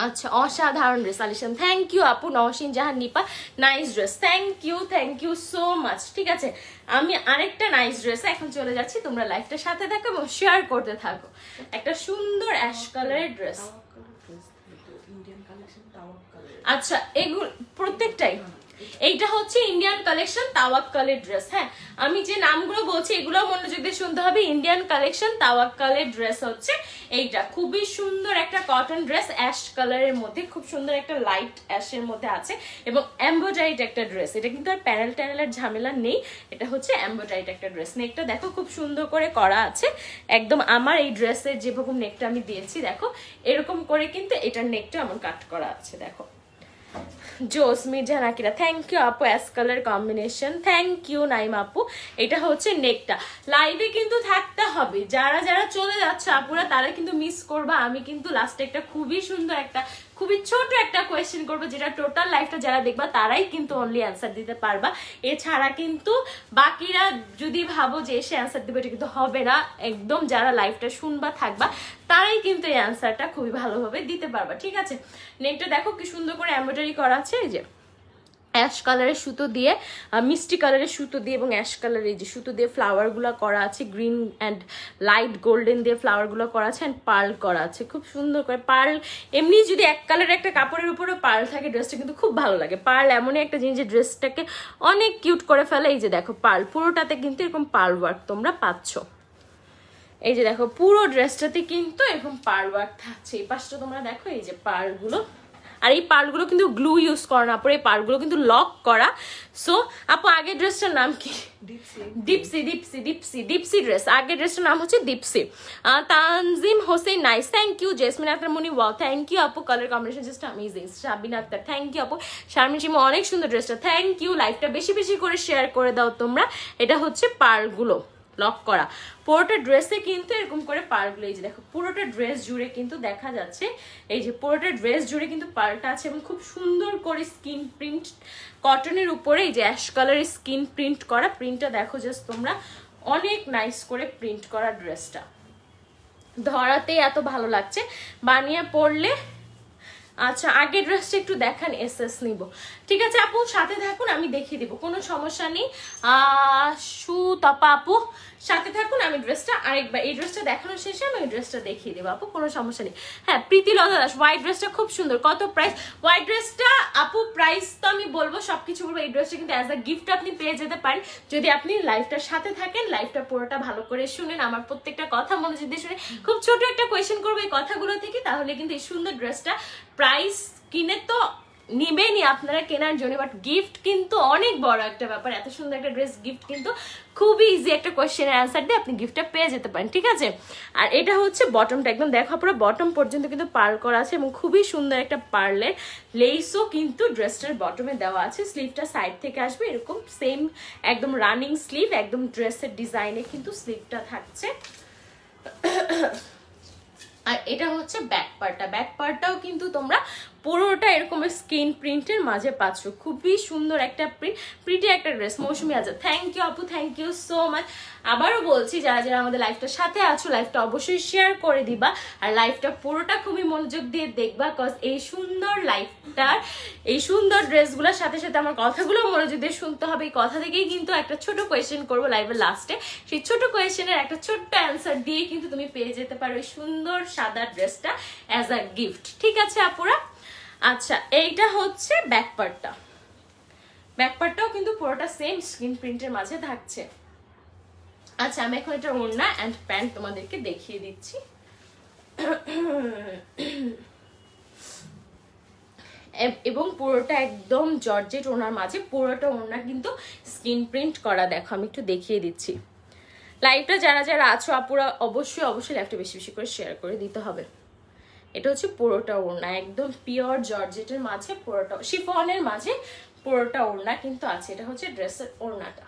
আচ্ছা অসাধারণ ড্রেস আলিশান, থ্যাংক ইউ আপু। Nowshin Jahan Nipa, nice dress, thank you so much, ঠিক আছে। আমি আরেকটা নাইস ড্রেসে এখন চলে যাচ্ছি, তোমরা লাইফটার সাথে থাকো এবং শেয়ার করতে থাকো। একটা সুন্দর অ্যাশ কালারের ড্রেস, আচ্ছা এগুলো প্রত্যেকটাই, এইটা হচ্ছে ইন্ডিয়ান কালেকশন তাওয়াক্কালের ড্রেস। হ্যাঁ আমি যে নামগুলো বলছি এগুলো মনোযোগ দিয়ে শুনতে হবে। ইন্ডিয়ান কালেকশন তাওয়াক্কালের ড্রেস হচ্ছে এইটা, খুবই সুন্দর একটা কটন ড্রেস, অ্যাশ কালারের মধ্যে, খুব সুন্দর একটা লাইট অ্যাশের মধ্যে আছে এবং এমব্রয়ডারিড একটা ড্রেস। এটা কিন্তু আর প্যানেলের ঝামেলা নেই, এটা হচ্ছে এমব্রয়ডারিড একটা ড্রেস। নেকটা দেখো খুব সুন্দর করে করা আছে, একদম আমার এই ড্রেসের যেরকম নেকটা আমি দিয়েছি দেখো এরকম করে কিন্তু এটার নেকটা এমন কাট করা আছে, দেখো জোস। মির্জা নাকিরা, থ্যাংক ইউ আপু, ash colour combination, thank you Naim আপু। এটা হচ্ছে নেকটা। লাইভে কিন্তু থাকতে হবে, যারা যারা চলে যাচ্ছে আপুরা তারা কিন্তু মিস করবা। আমি কিন্তু লাস্টে একটা খুবই সুন্দর একটা খুবই ছোট একটা কোয়েশ্চেন করবো, যেটা টোটাল লাইফটা যারা দেখবা তারাই কিন্তু অনলি অ্যান্সার দিতে পারবা। এছাড়া কিন্তু বাকিরা যদি ভাবো যে এসে অ্যান্সার দিবে, এটা কিন্তু হবে না। একদম যারা লাইফটা শুনবা থাকবা তারাই কিন্তু এই অ্যান্সারটা খুবই ভালোভাবে দিতে পারবা, ঠিক আছে। নেকটা দেখো কি সুন্দর করে এমব্রয়ডারি করা আছে, এই যে অ্যাশ কালারের সুতো দিয়ে, মিষ্টি কালারের সুতো দিয়ে এবং অ্যাশ কালারের যে সুতো দিয়ে ফ্লাওয়ারগুলো করা আছে, গ্রিন অ্যান্ড লাইট গোল্ডেন দিয়ে ফ্লাওয়ারগুলো করা আছে, অ্যান্ড পার্ল করা আছে খুব সুন্দর করে। পার্ল এমনি যদি এক কালারের একটা কাপড়ের উপরে পার্ল থাকে ড্রেসটা কিন্তু খুব ভালো লাগে। পার্ল এমনই একটা জিনিস যে ড্রেসটাকে অনেক কিউট করে ফেলে। এই যে দেখো পার্ল, পুরোটাতে কিন্তু এরকম পার্ল ওয়ার্ক তোমরা পাচ্ছ। এই যে দেখো পুরো ড্রেসটাতে কিন্তু এরকম পার্ল ওয়ার্ক থাকছে। এই পাশটা তোমরা দেখো, এই যে পার্লগুলো আর এই পার্লগুলো কিন্তু গ্লু ইউজ করা না, পরে এই পার্লগুলো কিন্তু লক করা। সো আপু আগের ড্রেসটার নাম কি? দীপসি ড্রেস। আগের ড্রেসটার নাম হচ্ছে দীপসি। Tanjim Hossain nice, thank you. Jesmin Akter Moni wow, thank you আপু, colour combination just amazing. Sabina Akter thank you আপু। শারমিন চিমা অনেক সুন্দর ড্রেসটা, থ্যাংক ইউ। লাইভটা বেশি বেশি করে শেয়ার করে দাও তোমরা। এটা হচ্ছে পার্লগুলো লক করা, পুরোটা ড্রেসে কিন্তু এরকম করে পার্লগুলো, এই যে দেখো পুরোটা ড্রেস জুড়ে কিন্তু দেখা যাচ্ছে, এই যে পুরোটা ড্রেস জুড়ে কিন্তু পার্লটা আছে এবং খুব সুন্দর করে স্কিন প্রিন্ট কটনের উপরে এই যে অ্যাশ কালারের স্কিন প্রিন্ট করা। প্রিন্টটা দেখো জাস্ট তোমরা, অনেক নাইস করে প্রিন্ট করা ড্রেসটা, ধরাতেই এত ভালো লাগছে, বানিয়ে পরলে। আচ্ছা আগের ড্রেসটা একটু দেখান, এসএস নিব। ঠিক আছে আপু সাথে থাকুন, আমি দেখিয়ে দিব, কোনো সমস্যা নেই। সুতপা আপু সাথে থাকুন, আমি ড্রেসটা আরেকবার, এই ড্রেসটা দেখানোর শেষে আমি এই ড্রেসটা দেখিয়ে দেবো আপু, কোনো সমস্যা নেই। হ্যাঁ প্রীতিলতা দাস, হোয়াইট ড্রেসটা খুব সুন্দর, কত প্রাইস? হোয়াইট ড্রেসটা আপু প্রাইস তো আমি বলবো, সবকিছু বলবো। এই ড্রেসটা কিন্তু অ্যাজ আ গিফট আপনি পেয়ে যেতে পারেন যদি আপনি লাইফটার সাথে থাকেন, লাইফটা পুরোটা ভালো করে শুনেন, আমার প্রত্যেকটা কথা মনোযোগ দিয়ে শুনে, খুব ছোট একটা কোয়েশ্চেন করবো এই কথাগুলো থেকে, তাহলে কিন্তু এই সুন্দর ড্রেসটা প্রাইস কিনে তো নিবেনই আপনারা কেনার জন্য, বাট গিফট কিন্তু অনেক বড় একটা ব্যাপার। এত সুন্দর একটা ড্রেস গিফট কিন্তু খুবই ইজি, একটা কোয়েশ্চেনের অ্যান্সার দিয়ে আপনি গিফটটা পেয়ে যেতে পারেন। ঠিক আছে, আর এটা হচ্ছে বটমটা, একদম দেখা পুরো বটম পর্যন্ত কিন্তু পার্ল করা আছে এবং খুবই সুন্দর একটা পার্লের লেসও কিন্তু ড্রেসটার বটমে দেওয়া আছে। স্লিভটা সাইড থেকে আসবে এরকম সেম একদম রানিং স্লিভ, একদম ড্রেসের ডিজাইনে কিন্তু স্লিভটা থাকছে। আর এটা হচ্ছে ব্যাক পার্টটা, ব্যাক পার্টটাও কিন্তু তোমরা পুরোটা এরকম স্কিন প্রিন্টের মাঝে পাচ্ছ, খুবই সুন্দর একটা প্রিটি একটা dress. Mousumi Azad thank you আপু, থ্যাংক ইউ সো মাচ। আবারও বলছি যারা যারা আমাদের লাইফটার সাথে আছো, লাইফটা অবশ্যই শেয়ার করে দিবা, আর লাইফটা পুরোটা খুবই মনোযোগ দিয়ে দেখবা, কজ এই সুন্দর লাইফটার এই সুন্দর ড্রেসগুলোর সাথে সাথে আমার কথাগুলো মনোযোগ দিয়ে শুনতে হবে। এই কথা থেকেই কিন্তু একটা ছোট কোয়েশ্চেন করবো লাইভের লাস্টে, সেই ছোট কোয়েশ্চেনের একটা ছোট্ট অ্যান্সার দিয়ে কিন্তু তুমি পেয়ে যেতে পারো এই সুন্দর সাদা ড্রেসটা অ্যাজ আ গিফট। ঠিক আছে আপুরা? আচ্ছা এইটা হচ্ছে ব্যাক পার্টটা, ব্যাক পার্টটাও কিন্তু পুরোটা সেম স্কিন প্রিন্টের মাঝে থাকছে। আচ্ছা আমি এখন এটা ওড়না অ্যান্ড প্যান্ট তোমাদেরকে দেখিয়ে দিচ্ছি। এবং পুরোটা একদম জর্জেট ওড়নার মাঝে, পুরোটা ওড়না কিন্তু স্কিন প্রিন্ট করা। দেখো আমি একটু দেখিয়ে দিচ্ছি। লাইভটা যারা যারা আছো আপুরা অবশ্যই অবশ্যই লাইভটা বেশি বেশি করে শেয়ার করে দিতে হবে। এটা হচ্ছে পুরোটা ওড়না, একদম পিওর জর্জেটের মাঝে, পুরোটা শিফনের মাঝে পুরোটা ওড়না কিন্তু আছে। এটা হচ্ছে ড্রেসের ওড়নাটা,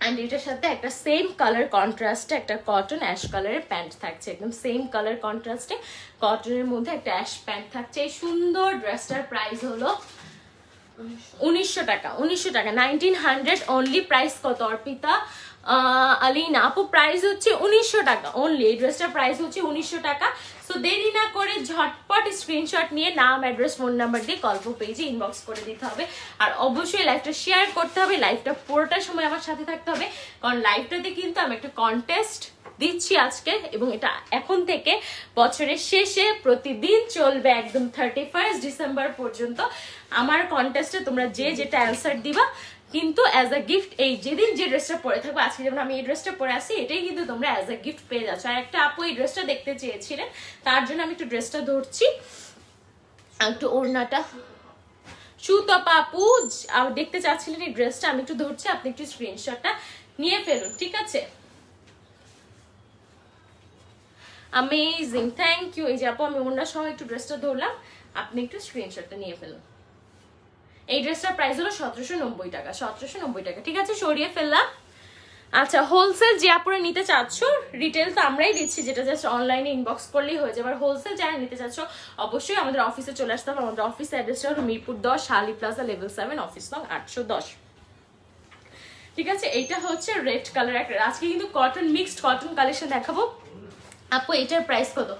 অ্যান্ড এটার সাথে একটা সেম কালার কন্ট্রাস্টে একটা কটন অ্যাশ কালারের প্যান্ট থাকছে, একদম সেম কালার কন্ট্রাস্টে কটনের মধ্যে একটা অ্যাশ প্যান্ট থাকছে। এই সুন্দর ড্রেসটার প্রাইস হলো 1900 টাকা, 1900 টাকা, 1900 অনলি। প্রাইস কত অর্পিতা আলিনা আপু? প্রাইস হচ্ছে 1900 টাকা অনলি, এই ড্রেসটার প্রাইস হচ্ছে 1900 টাকা। সো দেরি না করে ঝটপট স্ক্রিনশট নিয়ে নাম, অ্যাড্রেস, ফোন নাম্বার দিয়ে গল্প পেজে ইনবক্স করে দিতে হবে, আর অবশ্যই লাইভটা শেয়ার করতে হবে, লাইভটা পুরোটা সময় আমার সাথে থাকতে হবে, কারণ লাইভটাতে কিন্তু আমি একটা কন্টেস্ট দিচ্ছি আজকে, এবং এটা এখন থেকে বছরের শেষে প্রতিদিন চলবে একদম 31 ডিসেম্বর পর্যন্ত। আমার কন্টেস্টে তোমরা যে যেটা অ্যান্সার দিবা কিন্তু অ্যাজ আ গিফট, এই যেদিন যে ড্রেসটা পরে থাকবো, আজকে যেমন আমি এই ড্রেসটা পরে আসি, এটাই কিন্তু তোমরা অ্যাজ আ গিফট পেয়ে যাচ্ছ। আর একটা আপু এই ড্রেসটা দেখতে চেয়েছিলেন, তার জন্য আমি একটু ড্রেসটা ধরছি, একটু ওড়নাটা। সুতপা আপু দেখতে চাচ্ছিলেন এই ড্রেসটা, আমি একটু ধরছি, আপনি একটু স্ক্রিনশটটা নিয়ে ফেলুন। ঠিক আছে, অ্যামেজিং, থ্যাংক ইউ। এই যে আপু আমি ওড়নার সহ একটু ড্রেসটা ধরলাম, আপনি একটু স্ক্রিনশটটা নিয়ে ফেলুন। এই ড্রেসটার প্রাইস হলো 1790 টাকা, 1790 টাকা। ঠিক আছে, সরিয়ে ফেললাম। আচ্ছা হোলসেল যে আপুরা নিতে চাচ্ছ, রিটেল তো আমরাই দিচ্ছি, যেটা জাস্ট অনলাইনে ইনবক্স করলেই হয়ে যাবে। আর হোলসেল যারা নিতে চাচ্ছ অবশ্যই আমাদের অফিসে চলে আসতে হবে। আমাদের অফিস অ্যাড্রেসটা হলো মিরপুর 10, শালি প্লাজা, লেভেল 7, অফিস নং 810। ঠিক আছে, এইটা হচ্ছে রেড কালার একটা, আজকে কিন্তু কটন মিক্সড কটন কালেকশন দেখাবো। আপু এটার প্রাইস কত?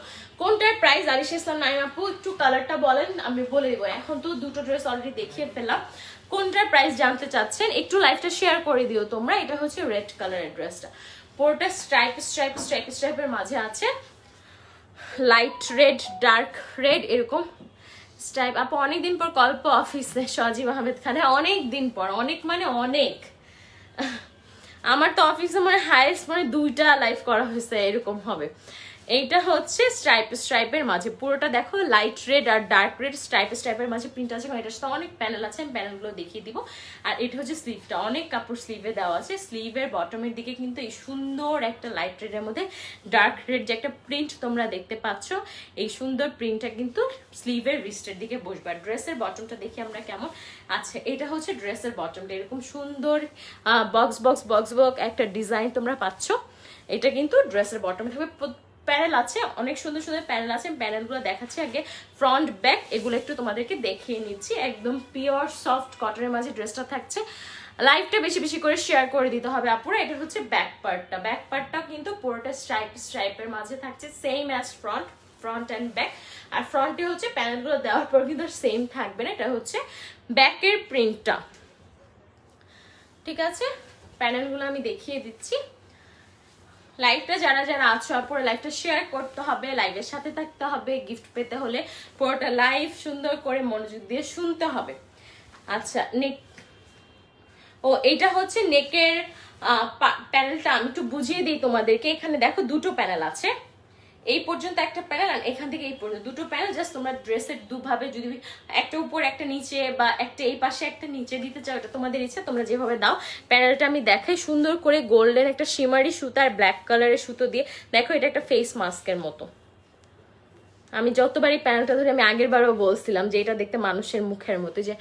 কোনটার প্রাইস? আলিশা ইসলাম নাইম আপু একটু কালারটা বলেন, আমি বলে দেবো। এখন তো দুটো ড্রেস অলরেডি দেখিয়ে ফেললাম, কোনটার প্রাইস জানতে চাচ্ছেন একটু লাইভটা শেয়ার করে দিও তোমরা। এটা হচ্ছে রেড কালারের ড্রেসটা, পুরোটা স্ট্রাইপের মাঝে আছে, লাইট রেড, ডার্ক রেড, এরকম স্ট্রাইপ। আপু অনেকদিন পর গল্প অফিসে, সজীব আহমেদ খান। অনেক দিন পর, অনেক মানে অনেক, আমার তো অফিসে মানে হাইয়েস্ট মানে 2টা লাইভ করা হয়েছে, এরকম হবে। এইটা হচ্ছে স্ট্রাইপের মাঝে পুরোটা দেখো লাইট রেড আর ডার্ক রেড স্ট্রাইপের মাঝে প্রিন্ট আছে, কারণ এটার সাথে অনেক প্যানেল আছে, আমি প্যানেলগুলো দেখিয়ে দিব। আর এটা হচ্ছে স্লিভটা, অনেক কাপড় স্লিভে দেওয়া আছে। স্লিভের বটমের দিকে কিন্তু এই সুন্দর একটা লাইট রেডের মধ্যে ডার্ক রেড যে একটা প্রিন্ট তোমরা দেখতে পাচ্ছ, এই সুন্দর প্রিন্টটা কিন্তু স্লিভের রিস্টের দিকে বসবে। আর ড্রেসের বটমটা দেখি আমরা কেমন আছে। এটা হচ্ছে ড্রেসের বটমটা, এরকম সুন্দর বক্স বক্স একটা ডিজাইন তোমরা পাচ্ছ। এটা কিন্তু ড্রেসের বটমে থাকবে, প্যানেল আছে, অনেক সুন্দর সুন্দর প্যানেল আছে। প্যানেলগুলো দেখাচ্ছি আগে, ফ্রন্ট ব্যাক এগুলো একটু তোমাদেরকে দেখিয়ে নিচ্ছি। একদম পিওর সফট কটনের মাঝে ড্রেসটা থাকছে। লাইভটা বেশি বেশি করে শেয়ার করে দিতে হবে আপুরা। এটা হচ্ছে ব্যাক পার্টটা কিন্তু পুরোটা স্ট্রাইপের মাঝে থাকছে, same as front and back. আর ফ্রন্টে হচ্ছে প্যানেলগুলো দেওয়ার পর কিন্তু সেম থাকবে না, এটা হচ্ছে ব্যাকের প্রিন্টটা। ঠিক আছে, প্যানেলগুলো আমি দেখিয়ে দিচ্ছি। লাইভটা যারা যারা আছো পুরো লাইভটা শেয়ার করতে হবে, লাইভের সাথে থাকতে হবে। গিফট পেতে হলে পুরোটা লাইভ সুন্দর করে মনোযোগ দিয়ে শুনতে হবে। আচ্ছা, নেক, ও এইটা হচ্ছে নেকের প্যানেলটা আমি একটু বুঝিয়ে দিই তোমাদেরকে। এখানে দেখো দুটো প্যানেল আছে, এই পর্যন্ত একটা প্যানেল আর এখান থেকে এই পর্যন্ত দুটো প্যানেল। জাস্ট তোমরা ড্রেসের দুভাবে, যদি একটা উপর একটা নিচে বা একটা এই পাশে একটা নিচে দিতে চাও, এটা তোমাদের ইচ্ছা, তোমরা যেভাবে দাও। প্যানেলটা আমি দেখাই সুন্দর করে, গোল্ডেন একটা শিমারি সুতা আর ব্ল্যাক কালারের সুতো দিয়ে। দেখো এটা একটা ফেস মাস্কের মতো। আমি যতবারই প্যানেলটা ধরে, আমি আগের বারও বলছিলাম যে এটা দেখতে মানুষের মুখের মতো, যে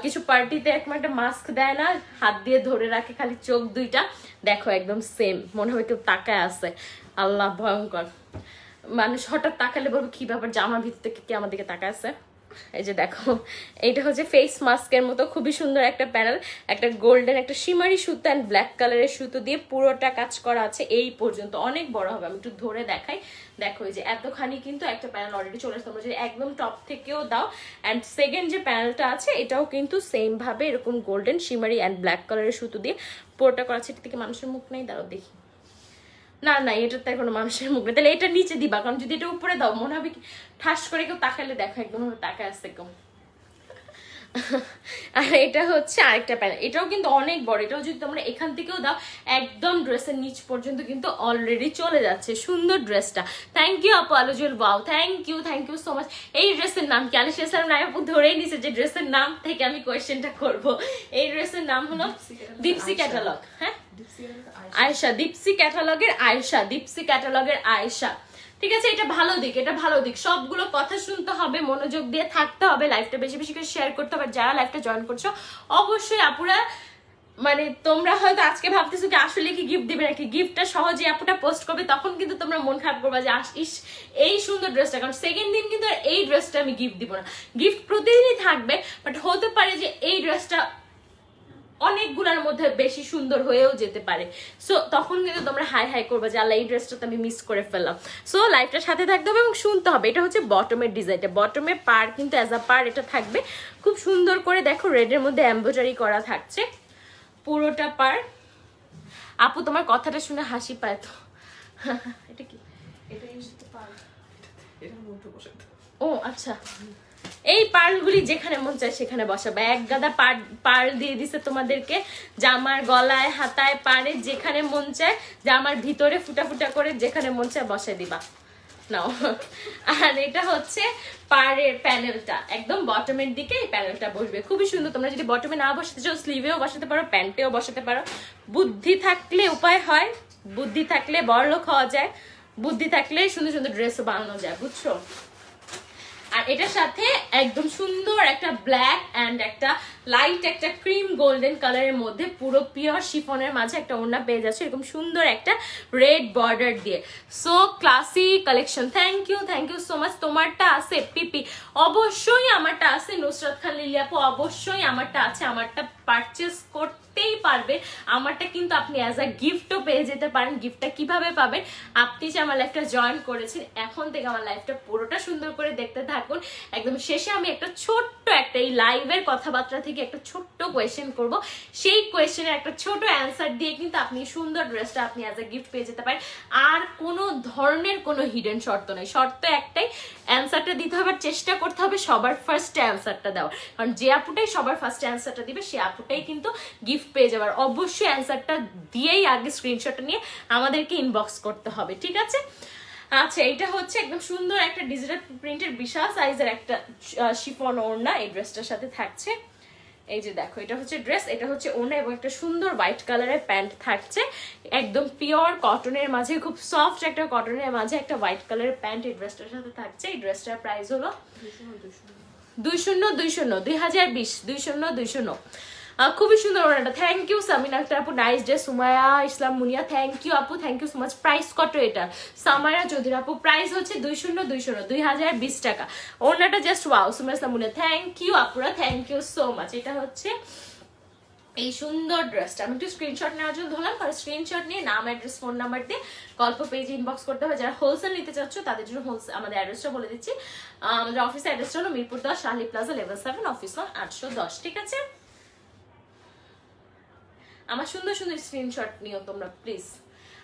কিছু পার্টিতে একদম একটা মাস্ক দেয় না, হাত দিয়ে ধরে রাখে খালি চোখ দুইটা, দেখো একদম সেম, মনে হয় কেউ তাকায় আছে। আল্লাহ ভয়ঙ্কর, মানুষ হঠাৎ তাকালে বলবো কি ব্যাপার, জামার ভিতর থেকে কি আমার দিকে তাকায় আছে। এই যে দেখো, এইটা হচ্ছে ফেস মাস্কের মতো, খুবই সুন্দর একটা প্যানেল। একটা গোল্ডেন একটা শিমারি সুতো অ্যান্ড ব্ল্যাক কালারের সুতো দিয়ে পুরোটা কাজ করা আছে এই পর্যন্ত। অনেক বড় হবে, আমি একটু ধরে দেখাই। দেখো এই যে এতখানি কিন্তু একটা প্যানেল অলরেডি চলে আসছে। তোমরা যদি একদম টপ থেকেও দাও, অ্যান্ড সেকেন্ড যে প্যানেলটা আছে এটাও কিন্তু সেম ভাবে এরকম গোল্ডেন শিমারি অ্যান্ড ব্ল্যাক কালারের সুতো দিয়ে পুরোটা করা আছে। এটা থেকে মানুষের মুখ নেই, দাঁড়াও দেখি। না না, এটার তাই কোনো মানুষের মুখ নেই, তাহলে এটা নিচে দিবা, কারণ যদি এটা উপরে দাও মনে হবে কি ঠাস করে কেউ তাকালে, দেখো একদম তাকায় আসছে কেউ। আর এটা হচ্ছে আরেকটা প্যানেল, এটাও কিন্তু অনেক বড়। এটাও যদি তোমরা এখান থেকেও দাও, একদম ড্রেসের নিচ পর্যন্ত কিন্তু অলরেডি চলে যাচ্ছে। সুন্দর ড্রেসটা, থ্যাংক ইউ আপু আলোজল, wow, thank you so much. এই ড্রেসের নাম কি? আলিশা ইসলাম নাই আপু ধরেই নিছে যে ড্রেসের নাম থেকে আমি কোয়েশ্চেনটা করব। এই ড্রেসের নাম হলো দীপসি ক্যাটালগ। হ্যাঁ, আয়েশা, দীপসি ক্যাটালগের আয়েশা। ঠিক আছে, এটা ভালো দিক, এটা ভালো দিক। সবগুলো কথা শুনতে হবে, মনোযোগ দিয়ে থাকতে হবে, লাইভটা বেশি বেশি করে শেয়ার করতে হবে। যারা লাইভটা জয়েন করছো অবশ্যই আপুরা, মানে তোমরা হয়তো আজকে ভাবতেছো কি আসলে কি গিফট দিবে নাকি, গিফটটা সহজে আপুটা পোস্ট করবে, তখন কিন্তু তোমরা মন খারাপ করবে যে ইস এই সুন্দর ড্রেসটা। কারণ সেকেন্ড দিন কিন্তু এই ড্রেসটা আমি গিফট দিব না, গিফট প্রতিদিনই থাকবে, বাট হতে পারে যে এই ড্রেসটা অনেকগুলোর মধ্যে বেশি সুন্দর হয়েও যেতে পারে। সো তখন কিন্তু তোমরা হাই করবে যে আল্লাহ এই ড্রেসটা তো আমি মিস করে ফেললাম। সো লাইভটার সাথে থাকতে হবে এবং শুনতে হবে। এটা হচ্ছে বটমের ডিজাইনটা, বটমের পার কিন্তু অ্যাজ আ পার এটা থাকবে খুব সুন্দর করে। দেখো রেডের মধ্যে এমব্রয়ডারি করা থাকছে পুরোটা পার। আপু তোমার কথাটা শুনে হাসি পায় তো। এটা কি? ও আচ্ছা, এই পার্লগুলি যেখানে মন চায় সেখানে বসাবে। এক গাদা পার্ল দিয়ে দিছে তোমাদেরকে, জামার গলায়, হাতায়, পাড়ে, যেখানে মন চায়, জামার ভিতরে ফুটা ফুটা করে যেখানে মন চায় বসায় দিবা নাও। আর এটা হচ্ছে পাড়ের প্যানেলটা, একদম বটমের দিকে এই প্যানেলটা বসবে, খুবই সুন্দর। তোমরা যদি বটমে না বসাতে চাও, স্লিভেও বসাতে পারো, প্যান্টেও বসাতে পারো। বুদ্ধি থাকলে উপায় হয়, বুদ্ধি থাকলে বড়লোক হওয়া যায়, বুদ্ধি থাকলে সুন্দর সুন্দর ড্রেসও বানানো যায়, বুঝছো? আর এটার সাথে একদম সুন্দর একটা ব্ল্যাক এন্ড একটা লাইট একটা ক্রিম গোল্ডেন কালারের মধ্যে পুরো পিওর শিফনের মাঝে একটা ওড়না পেয়ে যাচ্ছে এরকম সুন্দর একটা রেড বর্ডার দিয়ে। So classy collection. Thank you so much. তোমারটা আছে পিপি? অবশ্যই আমারটা আছে। নুসরাত খান লিলি আপু, অবশ্যই আমারটা আছে, আমারটা পারচেস করতেই পারবে। আমারটা কিন্তু আপনি অ্যাজ আ গিফটও পেয়ে যেতে পারেন। গিফটটা কিভাবে পাবেন? আপনি যে আমার লাইফটা জয়েন করেছেন, এখন থেকে আমার লাইফটা পুরোটা সুন্দর করে দেখতে থাকুন। একদম শেষে আমি একটা ছোট্ট একটা এই লাইভের কথাবার্তা থেকে একটা ছোট্ট কোয়েশ্চেন করব, সেই কোয়েশ্চেনের একটা ছোট অ্যান্সার দিয়ে কিন্তু আপনি সুন্দর ড্রেসটা আপনি অ্যাজ আ গিফট পেয়ে যেতে পারেন। আর কোনো ধরনের কোনো হিডেন শর্ত নেই, শর্ত একটাই, অ্যান্সারটা দিতে হবে, চেষ্টা করতে হবে সবার ফার্স্ট অ্যান্সারটা দেওয়ার। কারণ যে আপুটাই সবার ফার্স্ট অ্যান্সারটা দিবে সে আপুটাই কিন্তু গিফট পেয়ে যাবার। অবশ্যই অ্যান্সারটা দিয়েই আগে স্ক্রিনশটটা নিয়ে আমাদেরকে ইনবক্স করতে হবে, ঠিক আছে? আচ্ছা এটা হচ্ছে একদম সুন্দর একটা ডিজিটাল প্রিন্টের বিশাল সাইজের একটা শিফন ওড়না এই ড্রেসটার সাথে থাকছে। এই যে দেখো এটা হচ্ছে ড্রেস, এটা হচ্ছে ওড়না এবং একটা সুন্দর হোয়াইট কালারের প্যান্ট থাকছে, একদম পিওর কটনের মাঝে, খুব সফট একটা কটনের মাঝে একটা হোয়াইট কালারের প্যান্ট এই ড্রেসটার সাথে থাকছে। এই ড্রেসটার প্রাইস হলো 2020। খুবই সুন্দর ওনাটা। থ্যাংক ইউ সামিনা আক্তার আপু, nice day. Sumaiya Islam Munia thank you আপু, thank you so much. Price কত এটা? সামায়া চৌধুরী আপু প্রাইস হচ্ছে 2020 টাকা। ওনাটা just wow. Sumaiya Islam Munia thank you আপুরা, থ্যাংক ইউ সো মাচ। এটা হচ্ছে এই সুন্দর ড্রেসটা। আমি একটু স্ক্রিনশট নেওয়ার জন্য ধরলাম, কারণ স্ক্রিনশট নিয়ে নাম, অ্যাড্রেস, ফোন নাম্বার দিয়ে গল্প পেজে ইনবক্স করতে হবে। যারা হোলসেল নিতে চাচ্ছ তাদের জন্য হোলসেল আমাদের অ্যাড্রেসটা বলে দিচ্ছি। আমাদের অফিস অ্যাড্রেসটা হলো Mirpur 10 Shahli plaza level 7, office নং 810। ঠিক আছে, আমার সুন্দর সুন্দর স্ক্রিনশট নিও তোমরা প্লিজ।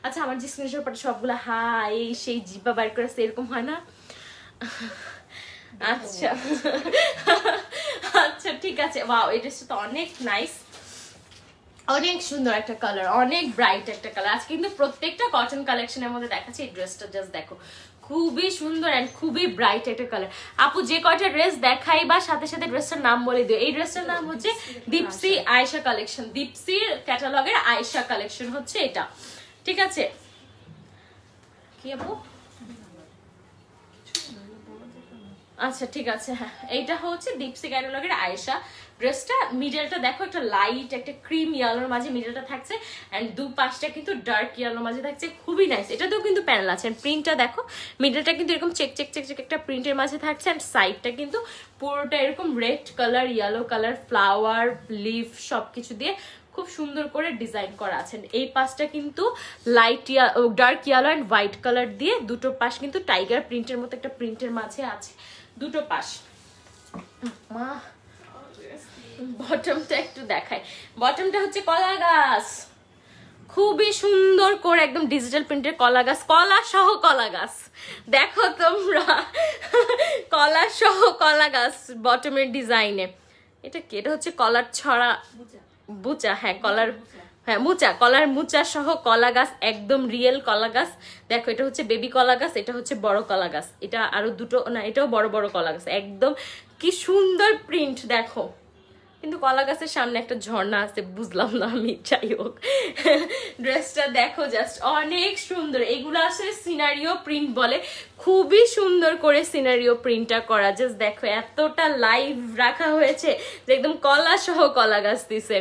আচ্ছা আমার যে স্ক্রিনশট পাঠা সবগুলো হাই এই সেই জিব্বা বার করে এরকম হয় না? আচ্ছা আচ্ছা ঠিক আছে। ওয়াও এই ড্রেসটা তো অনেক নাইস, অনেক সুন্দর একটা কালার, অনেক ব্রাইট একটা কালার। আজকে কিন্তু প্রত্যেকটা কটন কালেকশনের মধ্যে দেখাচ্ছি। এই ড্রেসটা জাস্ট দেখো, খুবই সুন্দর এন্ড খুবই ব্রাইট একটা কালার। আপু যে কয়টা ড্রেস দেখাই বা সাথে সাথে ড্রেসটার নাম বলে দিও। এই ড্রেসটার নাম হচ্ছে দীপসি আয়েশা কালেকশন, দীপসির ক্যাটালগের আয়েশা কালেকশন হচ্ছে এটা। ঠিক আছে কি আপু? আচ্ছা ঠিক আছে, হ্যাঁ এইটা হচ্ছে দীপসি ক্যাটালগের আয়েশা। ড্রেসটা মিডলটা দেখো একটা লাইট একটা ক্রিম ইয়েলোর মাঝে মিডলটা থাকছে, এন্ড দু পাশটা কিন্তু ডার্ক ইয়েলোর মাঝে থাকছে, খুবই নাইস। এটাতেও কিন্তু প্যানেল আছে, প্রিন্টটা দেখো মিডলটা কিন্তু এরকম চেক চেক চেক চেক একটা প্রিন্টের মাঝে থাকছে, এন্ড সাইডটা কিন্তু পুরোটা এরকম red colour, yellow colour, flower, leaf সবকিছু দিয়ে খুব সুন্দর করে ডিজাইন করা আছে। এই পাশটা কিন্তু light dark yellow and white colour দিয়ে, দুটো পাশ কিন্তু টাইগার প্রিন্টের মতো একটা প্রিন্টের মাঝে আছে দুটো পাশ। মা বটমটা একটু দেখাই। বটমটা হচ্ছে কলা গাছ, খুবই সুন্দর করে একদম ডিজিটাল প্রিন্টের কলা গাছ, কলা সহ কলা গাছ। দেখো তোমরা কলা সহ কলা গাছ বটমের ডিজাইনে। এটা কি? এটা হচ্ছে কলার ছড়া বুচা, হ্যাঁ কলার, হ্যাঁ মুচা, কলার মুচা সহ কলা গাছ, একদম রিয়েল কলা গাছ। দেখো এটা হচ্ছে বেবি কলা গাছ, এটা হচ্ছে বড় কলা গাছ, এটা আরো দুটো না, এটাও বড় বড় কলা গাছ। একদম কি সুন্দর প্রিন্ট দেখো, কিন্তু কলা গাছের সামনে একটা ঝর্ণা আছে, বুঝলাম না আমি। যাই হোক ড্রেসটা দেখো জাস্ট অনেক সুন্দর। এগুলো আসলে সিনারিও প্রিন্ট বলে, খুবই সুন্দর করে সিনারিও প্রিন্টটা করা। জাস্ট দেখো এতটা লাইভ রাখা হয়েছে যে একদম কলা সহ কলা গাছ দিছে।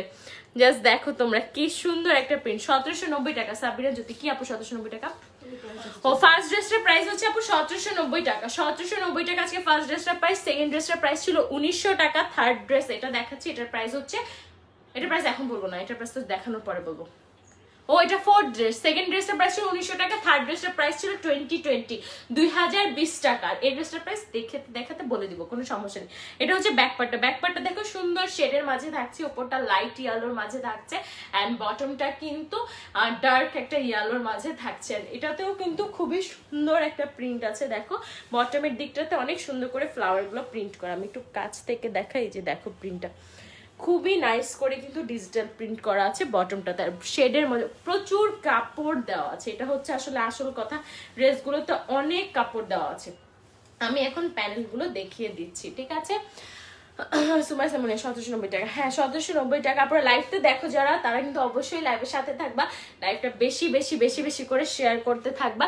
জাস্ট দেখো তোমরা কি সুন্দর একটা প্রিন্ট। 1790 টাকা। সাবিনা জ্যোতি কি আপু 1790 টাকা? ও ফার্স্ট ড্রেসটার প্রাইস হচ্ছে আপু 1790 টাকা। 1790 টাকা আজকে ফার্স্ট ড্রেসটার প্রাইস। সেকেন্ড ড্রেসটার প্রাইস ছিল 1900 টাকা। থার্ড ড্রেস এটা দেখাচ্ছি, এটার প্রাইস হচ্ছে, এটার প্রাইস এখন বলবো না, এটার প্রাইস তো দেখানোর পরে বলবো। ও এটা ফোর্থ ড্রেস। সেকেন্ড ড্রেসটার প্রাইস ছিল 1900 টাকা, থার্ড ড্রেসটার প্রাইস ছিল 2020 টাকা। এই ড্রেসটার প্রাইস দেখাতে বলে দিব, কোনো সমস্যা নেই। এটা হচ্ছে ব্যাকপার্টটা। ব্যাকপার্টটা দেখো সুন্দর শেডের মাঝে থাকছে, উপরটা লাইট ইয়েলোর মাঝে থাকছে, এন্ড বটমটা কিন্তু ডার্ক একটা ইয়েলোর মাঝে থাকছে। এটাতেও কিন্তু খুবই সুন্দর একটা প্রিন্ট আছে। দেখো বটমের দিকটাতে অনেক সুন্দর করে ফ্লাওয়ার গুলো প্রিন্ট করা। আমি একটু কাছ থেকে দেখাই, যে দেখো প্রিন্টটা খুবই নাইস করে কিন্তু ডিজিটাল প্রিন্ট করা আছে। বটমটাতে শেডের মধ্যে প্রচুর কাপড় দেওয়া আছে, এটা হচ্ছে আসলে আসল কথা। ড্রেসগুলোতে অনেক কাপড় দেওয়া আছে। আমি এখন প্যানেলগুলো দেখিয়ে দিচ্ছি, ঠিক আছে? সুমাই সামনে 1790 টাকা। হ্যাঁ 1790 টাকা। আপনারা লাইভটা দেখো যারা, তারা কিন্তু অবশ্যই লাইভের সাথে থাকবা, লাইভটা বেশি বেশি বেশি বেশি করে শেয়ার করতে থাকবা।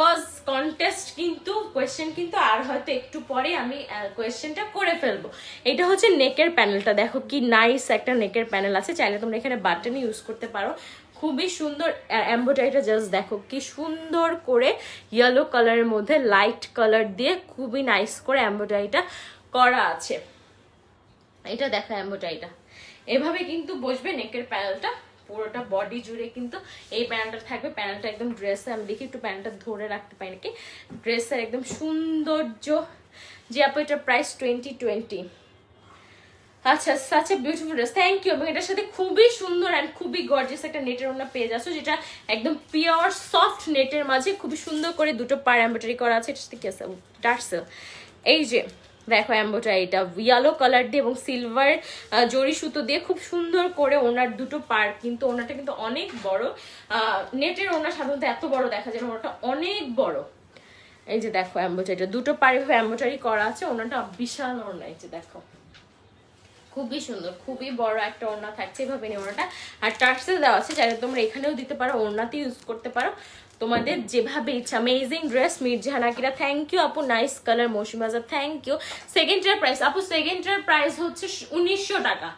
কজ কন্টেস্ট কিন্তু কোয়েশ্চেন কিন্তু আর হয়তো একটু পরে আমি কোয়েশ্চেনটা করে ফেলবো। এটা হচ্ছে নেকের প্যানেলটা, দেখো কি নাইস একটা নেকের প্যানেল আছে। চাইলে তোমরা এখানে বাটন ইউজ করতে পারো, খুবই সুন্দর। এমব্রয়ডারিটা জাস্ট দেখো কি সুন্দর করে ইয়েলো কালারের মধ্যে লাইট কালার দিয়ে খুবই নাইস করে এমব্রয়ডারিটা করা আছে। এটা দেখো এমব্রয়ডারিটা এভাবে কিন্তু বসবে নেকের প্যানেলটা, পুরোটা বডি জুড়ে কিন্তু এই প্যানেলটা থাকবে। প্যানেলটা একদম ড্রেসে, আমি দেখি একটু প্যানেলটা ধরে রাখতে পারি নাকি, ড্রেসের একদম সৌন্দর্য। যে আপু এটার প্রাইস 2020। আচ্ছা such a beautiful dress, thank you. এবং এটার সাথে খুবই সুন্দর অ্যান্ড খুবই গর্জিয়াস একটা নেটের ওড়না পেয়ে যাচ্ছ, যেটা একদম পিওর সফট নেটের মাঝে খুবই সুন্দর করে দুটো পার এমব্রয়ডারি করা আছে। এটার সাথে কি আছে? টার্সেল। এই যে দেখো এমব্রয়ডারিটা ইয়েলো কালার দিয়ে এবং সিলভার জরি সুতো দিয়ে খুব সুন্দর করে ওনার দুটো পার, কিন্তু ওনাটা কিন্তু অনেক বড়। নেটের ওনা সাধারণত এত বড় দেখা যায় না, ওনাটা অনেক বড়। এই যে দেখো এমব্রয়ডারি, দুটো পাড়ে এমব্রয়ডারি করা আছে, ওনাটা বিশাল ওড়না। এই যে দেখো খুবই সুন্দর, খুবই বড় একটা ওড়না থাকছে এভাবে নিয়ে ওড়নাটা। আর টার্সেল দেওয়া আছে, চাইলে তোমরা এখানেও দিতে পারো, ওড়নাতে ইউজ করতে পারো, তোমাদের যেভাবে ইচ্ছা। Amazing dress Mirjahan Akira, thank you আপু। Nice colour Mousumi Azad, thank you. সেকেন্ডটার প্রাইস আপু, সেকেন্ডটার প্রাইস হচ্ছে 1900 টাকা,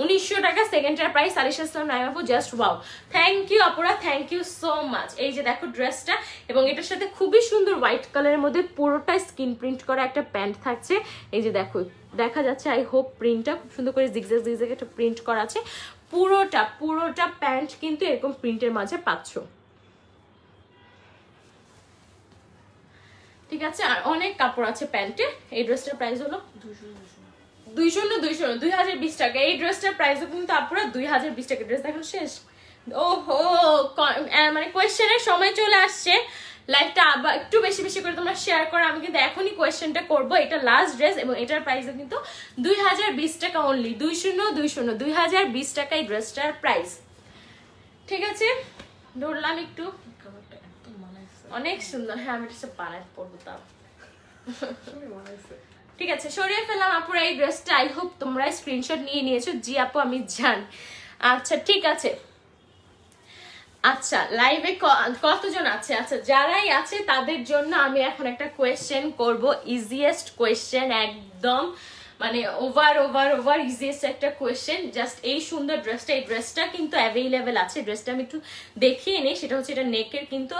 1900 টাকা সেকেন্ডটার প্রাইস। আলিশা ইসলাম নাইম আপু, জাস্ট ওয়াও, থ্যাংক ইউ আপুরা, থ্যাংক ইউ সো মাচ। এই যে দেখো ড্রেসটা, এবং এটার সাথে খুবই সুন্দর হোয়াইট কালারের মধ্যে পুরোটা স্কিন প্রিন্ট করা একটা প্যান্ট থাকছে। এই যে দেখো দেখা যাচ্ছে, আই হোপ প্রিন্টটা খুব সুন্দর করে জিগজ্যাগ জিগজ্যাগ একটা প্রিন্ট করা আছে। পুরোটা প্যান্ট কিন্তু এরকম প্রিন্টের মাঝে পাচ্ছ, ঠিক আছে। আর অনেক কাপড় আছে প্যান্টে। এই ড্রেসটার প্রাইস হলো 2020 টাকা। এই ড্রেসটার প্রাইসও কিন্তু আপনারা 2020 টাকা। ড্রেস দেখো শেষ। ওহো, মানে কোয়েশ্চেনের সময় চলে আসছে, লাইভটা আবার একটু বেশি বেশি করে তোমরা শেয়ার করো। আমি কিন্তু এখনই কোয়েশ্চেনটা করবো। এটা লাস্ট ড্রেস এবং এটার প্রাইসও কিন্তু 2020 টাকা অনলি, 2020 টাকা এই ড্রেসটার প্রাইস, ঠিক আছে। ধরলাম একটু, অনেক সুন্দর। হ্যাঁ আমি এটা বানাই পড়বো তাও, ঠিক আছে। সরিয়ে ফেললাম আপুরা এই ড্রেসটা। আই হোপ তোমরা স্ক্রিনশট নিয়ে নিয়েছো। জি আপু আমি জান। আচ্ছা ঠিক আছে। আচ্ছা লাইভে কতজন আছে? আচ্ছা যারাই আছে তাদের জন্য আমি এখন একটা কোয়েশ্চেন করব, ইজিয়েস্ট কোয়েশ্চেন একদম, মানে ওভার ইজিয়েস্ট একটা কোয়েশ্চেন। জাস্ট এই সুন্দর ড্রেসটা, এই ড্রেসটা কিন্তু অ্যাভেলেবেল আছে। ড্রেসটা আমি একটু দেখিয়ে নিই। সেটা হচ্ছে এটা নেকের কিন্তু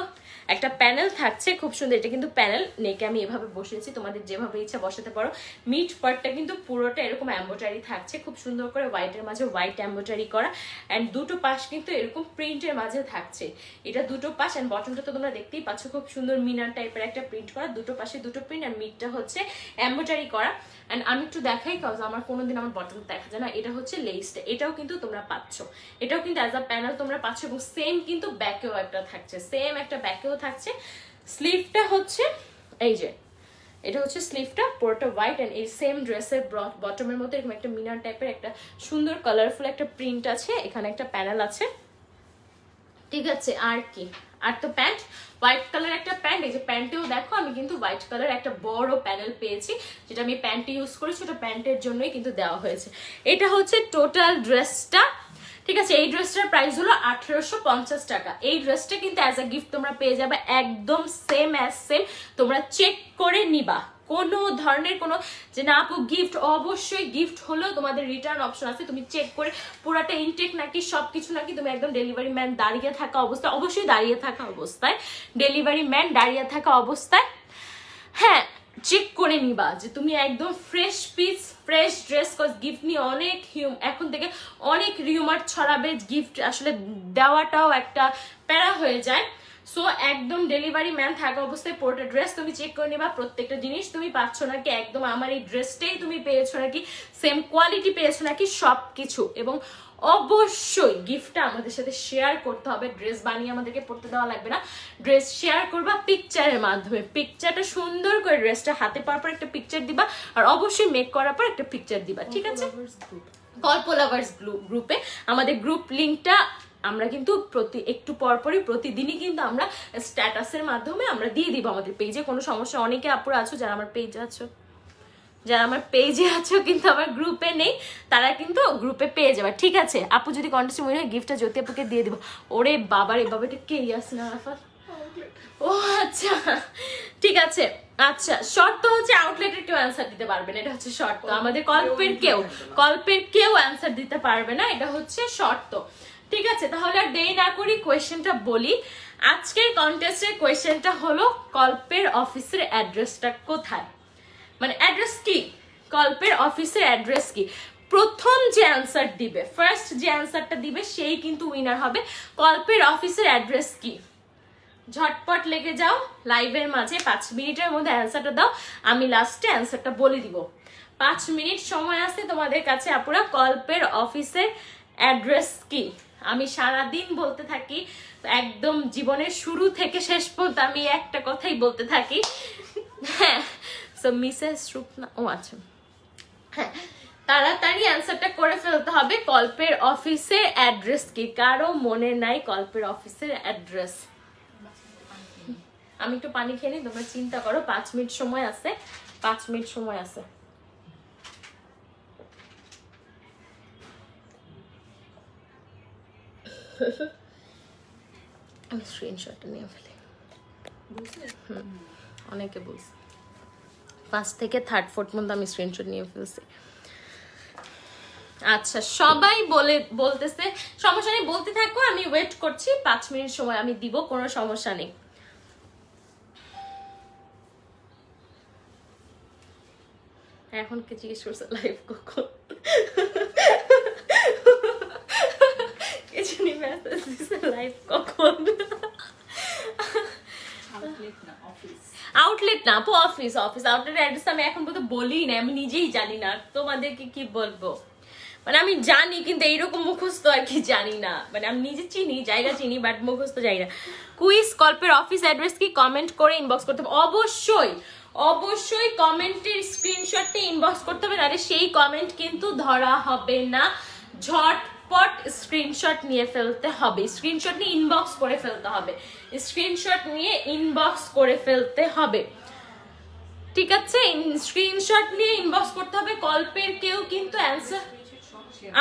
একটা প্যানেল থাকছে, খুব সুন্দর। এটা কিন্তু প্যানেল, নেকে আমি এভাবে বসিয়েছি, তোমাদের যেভাবে ইচ্ছা বসাতে পারো। মিড পার্টটা কিন্তু পুরোটা এরকম এমব্রয়ডারি থাকছে, খুব সুন্দর করে হোয়াইটের মাঝে হোয়াইট এমব্রয়ডারি করা। অ্যান্ড দুটো পাশ কিন্তু এরকম প্রিন্টের মাঝে থাকছে। এটা দুটো পাশ, অ্যান্ড বটমটা তো তোমরা দেখতেই পাচ্ছ, খুব সুন্দর মিনার টাইপের একটা প্রিন্ট করা, দুটো পাশে দুটো প্রিন্ট, আর মিডটা হচ্ছে এমব্রয়ডারি করা। অ্যান্ড আমি একটু দেখাই, কজ আমার কোনোদিন আমার বটম দেখা যায় না। এটা হচ্ছে লেসটা, এটাও কিন্তু তোমরা পাচ্ছ, এটাও কিন্তু অ্যাজ আ প্যানেল তোমরা পাচ্ছ, এবং সেম কিন্তু ব্যাকেও একটা থাকছে, সেম একটা ব্যাকেও থাকছে। স্লিভটা হচ্ছে এই যে, এটা হচ্ছে স্লিভটা পুরোটা হোয়াইট, এন্ড এই সেম ড্রেসের বটমের মধ্যে এরকম একটা মিনার টাইপের একটা সুন্দর কালারফুল একটা প্রিন্ট আছে। এখানে একটা প্যানেল আছে, ঠিক আছে। আর কি, আর তো প্যান্ট হোয়াইট কালার একটা প্যান্ট। এই যে প্যান্টেও দেখো আমি কিন্তু হোয়াইট কালার একটা বড় প্যানেল পেয়েছি, যেটা আমি প্যান্টে ইউজ করেছি, ওটা প্যান্টের জন্যই কিন্তু দেওয়া হয়েছে। এটা হচ্ছে টোটাল ড্রেসটা, ঠিক আছে। এই ড্রেসটার প্রাইস হলো 1850 টাকা। এই ড্রেসটা কিন্তু অ্যাজ আ গিফট তোমরা পেয়ে যাবে, একদম সেম অ্যাজ সেম। তোমরা চেক করে নিবা, কোনো ধরনের কোনো যে না আপু গিফট, অবশ্যই গিফট হলেও তোমাদের রিটার্ন অপশন আছে। তুমি চেক করে পুরাটা ইনটেক নাকি সবকিছু নাকি, তুমি একদম ডেলিভারি ম্যান দাঁড়িয়ে থাকা অবস্থায়, অবশ্যই দাঁড়িয়ে থাকা অবস্থায়, ডেলিভারি ম্যান দাঁড়িয়ে থাকা অবস্থায়, হ্যাঁ চেক করে নিবা যে তুমি একদম fresh piece fresh dress. Cause gift নিয়ে অনেক এখন থেকে অনেক রিউমার ছড়াবে, গিফট আসলে দেওয়াটাও একটা প্যারা হয়ে যায়। সো একদম ডেলিভারি ম্যান থাকা অবস্থায় পুরোটা ড্রেস তুমি চেক করে নিবা, প্রত্যেকটা জিনিস তুমি পাচ্ছ নাকি একদম আমার এই ড্রেসটাই তুমি পেয়েছো নাকি, সেম কোয়ালিটি পেয়েছো নাকি, সবকিছু। এবং অবশ্যই গিফটটা আমাদের সাথে শেয়ার করতে হবে, ড্রেস বানিয়ে আমাদেরকে পড়তে দেওয়া লাগবে না, ড্রেস শেয়ার করবা পিকচারের মাধ্যমে। পিকচারটা সুন্দর করে ড্রেসটা হাতে পাওয়ার পর একটা পিকচার দিবা, আর অবশ্যই মেক করার পর একটা পিকচার দিবা, ঠিক আছে। গল্প লাভার্স গ্রুপে আমাদের গ্রুপ লিঙ্কটা আমরা কিন্তু একটু পরপরই প্রতিদিনই কিন্তু আমরা স্ট্যাটাসের মাধ্যমে আমরা দিয়ে দিব আমাদের পেজে। কোনো সমস্যা, অনেকে আপুরা আছো যারা আমার পেজে আছো, যারা আমার পেজে আছো কিন্তু আমার গ্রুপে নেই, তারা কিন্তু গ্রুপে পেয়ে যাবে, ঠিক আছে। আপু যদি কন্টেস্ট মনে হয় গিফটটা জ্যোতি আপুকে দিয়ে দিব। ওরে বাবার এই বাবাটা কে ইয়াসিন আরাফাত, ও আচ্ছা ঠিক আছে। আচ্ছা শর্ত হচ্ছে আউটলেটের কেউ অ্যান্সার দিতে পারবে না, এটা হচ্ছে শর্ত। আমাদের কল্পের কেউ অ্যান্সার দিতে পারবে না, এটা হচ্ছে শর্ত, ঠিক আছে। তাহলে আর দেরি না করি কোয়েশ্চেনটা বলি। আজকের কন্টেস্টের কোয়েশ্চেনটা হলো কল্পের অফিসের অ্যাড্রেসটা কোথায়, মানে অ্যাড্রেস কি, কল্পের অফিসের অ্যাড্রেস কি। প্রথম যে অ্যান্সার দিবে, ফার্স্ট যে অ্যান্সারটা দিবে সেই কিন্তু উইনার হবে। কল্পের অফিসের অ্যাড্রেস কি, ঝটপট লেগে যাও লাইভের মাঝে, 5 মিনিটের মধ্যে অ্যান্সারটা দাও, আমি লাস্টে অ্যান্সারটা বলে দিব। 5 মিনিট সময় আছে তোমাদের কাছে আপুরা। কল্পের অফিসের অ্যাড্রেস কি, আমি সারাদিন বলতে থাকি, একদম জীবনের শুরু থেকে শেষ পর্যন্ত আমি একটা কথাই বলতে থাকি। হ্যাঁ সো মিসেস রূপনা, ও আচ্ছা হ্যাঁ, তাড়াতাড়ি অ্যান্সারটা করে ফেলতে হবে। কল্পের অফিসের অ্যাড্রেস কি, কারো মনে নাই কল্পের অফিসের অ্যাড্রেস? আমি একটু পানি খেয়ে নিই, তোমরা চিন্তা করো 5 মিনিট সময় আছে, 5 মিনিট সময় আছে। আমি স্ক্রিনশটটা নিয়ে ফেলি। অনেকে বলছে 5 থেকে 3rd 4th মধ্যে আমি স্ক্রিনশট নিয়ে ফেলছি। আচ্ছা সবাই বলতেছে সমস্যা নেই, বলতে থাকো, আমি ওয়েট করছি, 5 মিনিট সময় আমি দিব, কোনো সমস্যা নেই। এখন কি জিজ্ঞেস করছে লাইভ কখন, কিছু নি মেসেজ দিছে লাইভ কখন। আউটলেট না আপু, অফিস। আউটলেট অ্যাড্রেস আমি এখন পর্যন্ত বলি না, আমি নিজেই জানি না, তোমাদেরকে কি বলবো। মানে আমি জানি কিন্তু এইরকম মুখস্থ আর কি জানি না, মানে আমি নিজে চিনি, জায়গা চিনি, বাট মুখস্থ জানি না। কুইজ কল্পের অফিস অ্যাড্রেস কি কমেন্ট করে ইনবক্স করতে হবে? অবশ্যই কমেন্টের স্ক্রিনশটটা ইনবক্স করতে হবে, নাহলে সেই কমেন্ট কিন্তু ধরা হবে না। ঝটপট স্ক্রিনশট নিয়ে ফেলতে হবে, স্ক্রিনশট নিয়ে ইনবক্স করে ফেলতে হবে, স্ক্রিনশট নিয়ে ইনবক্স করে ফেলতে হবে, ঠিক আছে? স্ক্রিনশট নিয়ে ইনবক্স করতে হবে। কল্পের কেউ কিন্তু অ্যান্সার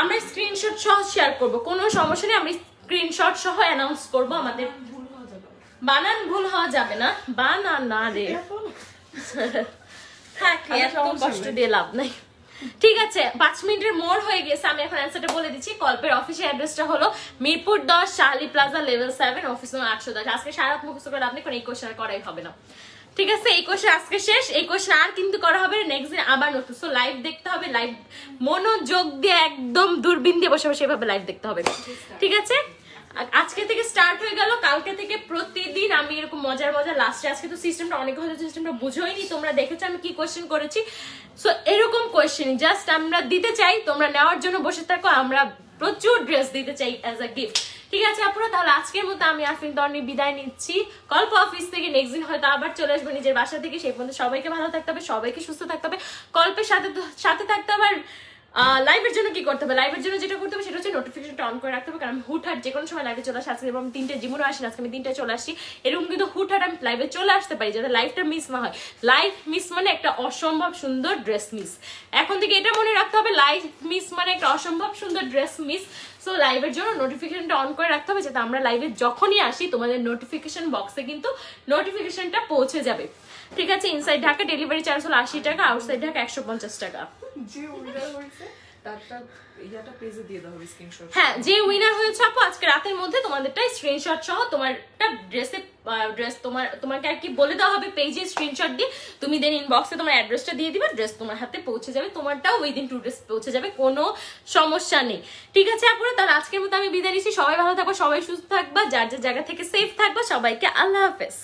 আমরা স্ক্রিনশট সহ শেয়ার করব, কোনো সমস্যা নেই, আমি স্ক্রিনশট সহ অ্যানাউন্স করব। আমাদের বানান ভুল হওয়া যাবে না, বানান না রে এত কষ্ট দিয়ে লাভ নাই। ঠিক আছে 5 মিনিটের মোর হয়ে গেছে, আমি এখন অ্যান্সারটা বলে দিচ্ছি। কল্পের অফিসের অ্যাড্রেসটা হলো Mirpur 10 Shahli plaza level 7 office নম্বর 810। আজকে সারা রাত মুখস্থ করে আপনি কোনো এই কোশ্চেন করাই হবে না, ঠিক আছে? এই কোশ্চেন আজকে শেষ, এই কোশ্চেন আর কিন্তু করা হবে নেক্সট দিন আবার নতুন। সো লাইভ দেখতে হবে, লাইভ মনোযোগ দিয়ে একদম দূরবীন দিয়ে বসে বসে এভাবে লাইভ দেখতে হবে, ঠিক আছে? আজকে থেকে স্টার্ট হয়ে গেল, কালকে থেকে প্রতিদিন আমি এরকম মজার লাস্টে, আজকে তো সিস্টেমটা অনেক হয়তো সিস্টেমটা বুঝোইনি, তোমরা দেখেছো আমি কি কোশ্চেন করেছি। সো এরকম কোশ্চেন জাস্ট আমরা দিতে চাই, তোমরা নেওয়ার জন্য বসে থাকো, আমরা প্রচুর ড্রেস দিতে চাই অ্যাজ আ গিফট, ঠিক আছে আপুরা? তাহলে আজকের মতো আমি আফরিন তর্নি বিদায় নিচ্ছি কল্প অফিস থেকে। নেক্সট দিন হয়তো আবার চলে আসবো নিজের বাসা থেকে। সেই পর্যন্ত সবাইকে ভালো থাকতে হবে, সবাইকে সুস্থ থাকতে হবে, কল্পের সাথে থাকতে হবে। আর লাইভের জন্য কি করতে হবে? লাইভের জন্য যেটা করতে হবে সেটা হচ্ছে নোটিফিকেশনটা অন করে রাখতে হবে, কারণ আমি হুটহাট যে কোনো সময় লাইভে চলে আসি। আজকে আমি 3টে জীবনও আসি না, আজকে আমি 3টায় চলে আসছি, এরকম কিন্তু হুটহাট আমি লাইভে চলে আসতে পারি যাতে লাইভটা মিস না হয়। লাইভ মিস মানে একটা অসম্ভব সুন্দর ড্রেস মিস, এখন থেকে এটা মনে রাখতে হবে, লাইভ মিস মানে একটা অসম্ভব সুন্দর ড্রেস মিস। সো লাইভের জন্য নোটিফিকেশনটা অন করে রাখতে হবে যাতে আমরা লাইভে যখনই আসি তোমাদের নোটিফিকেশন বক্সে কিন্তু নোটিফিকেশনটা পৌঁছে যাবে, ঠিক আছে? ইনসাইড ঢাকা ডেলিভারি চার্জ হলো 80 টাকা, আউটসাইড ঢাকা 150 টাকা। হ্যাঁ যে উইনার হয়েছে আপু আজকে রাতের মধ্যে তোমাদেরটা স্ক্রিনশট সহ তোমারটা ড্রেস তোমাকে আর কি বলে দেওয়া হবে পেজে স্ক্রিনশট দিয়ে, তুমি দেন ইনবক্সে তোমার অ্যাড্রেসটা দিয়ে দিবা, ড্রেস তোমার হাতে পৌঁছে যাবে, তোমারটাও উইদিন 2 ডেজ পৌঁছে যাবে, কোনো সমস্যা নেই, ঠিক আছে আপুরা? তাহলে আজকের মতো আমি বিদায় নিচ্ছি, সবাই ভালো থাকবা, সবাই সুস্থ থাকবা, যার যার জায়গা থেকে সেফ থাকবা, সবাইকে আল্লাহ হাফেজ।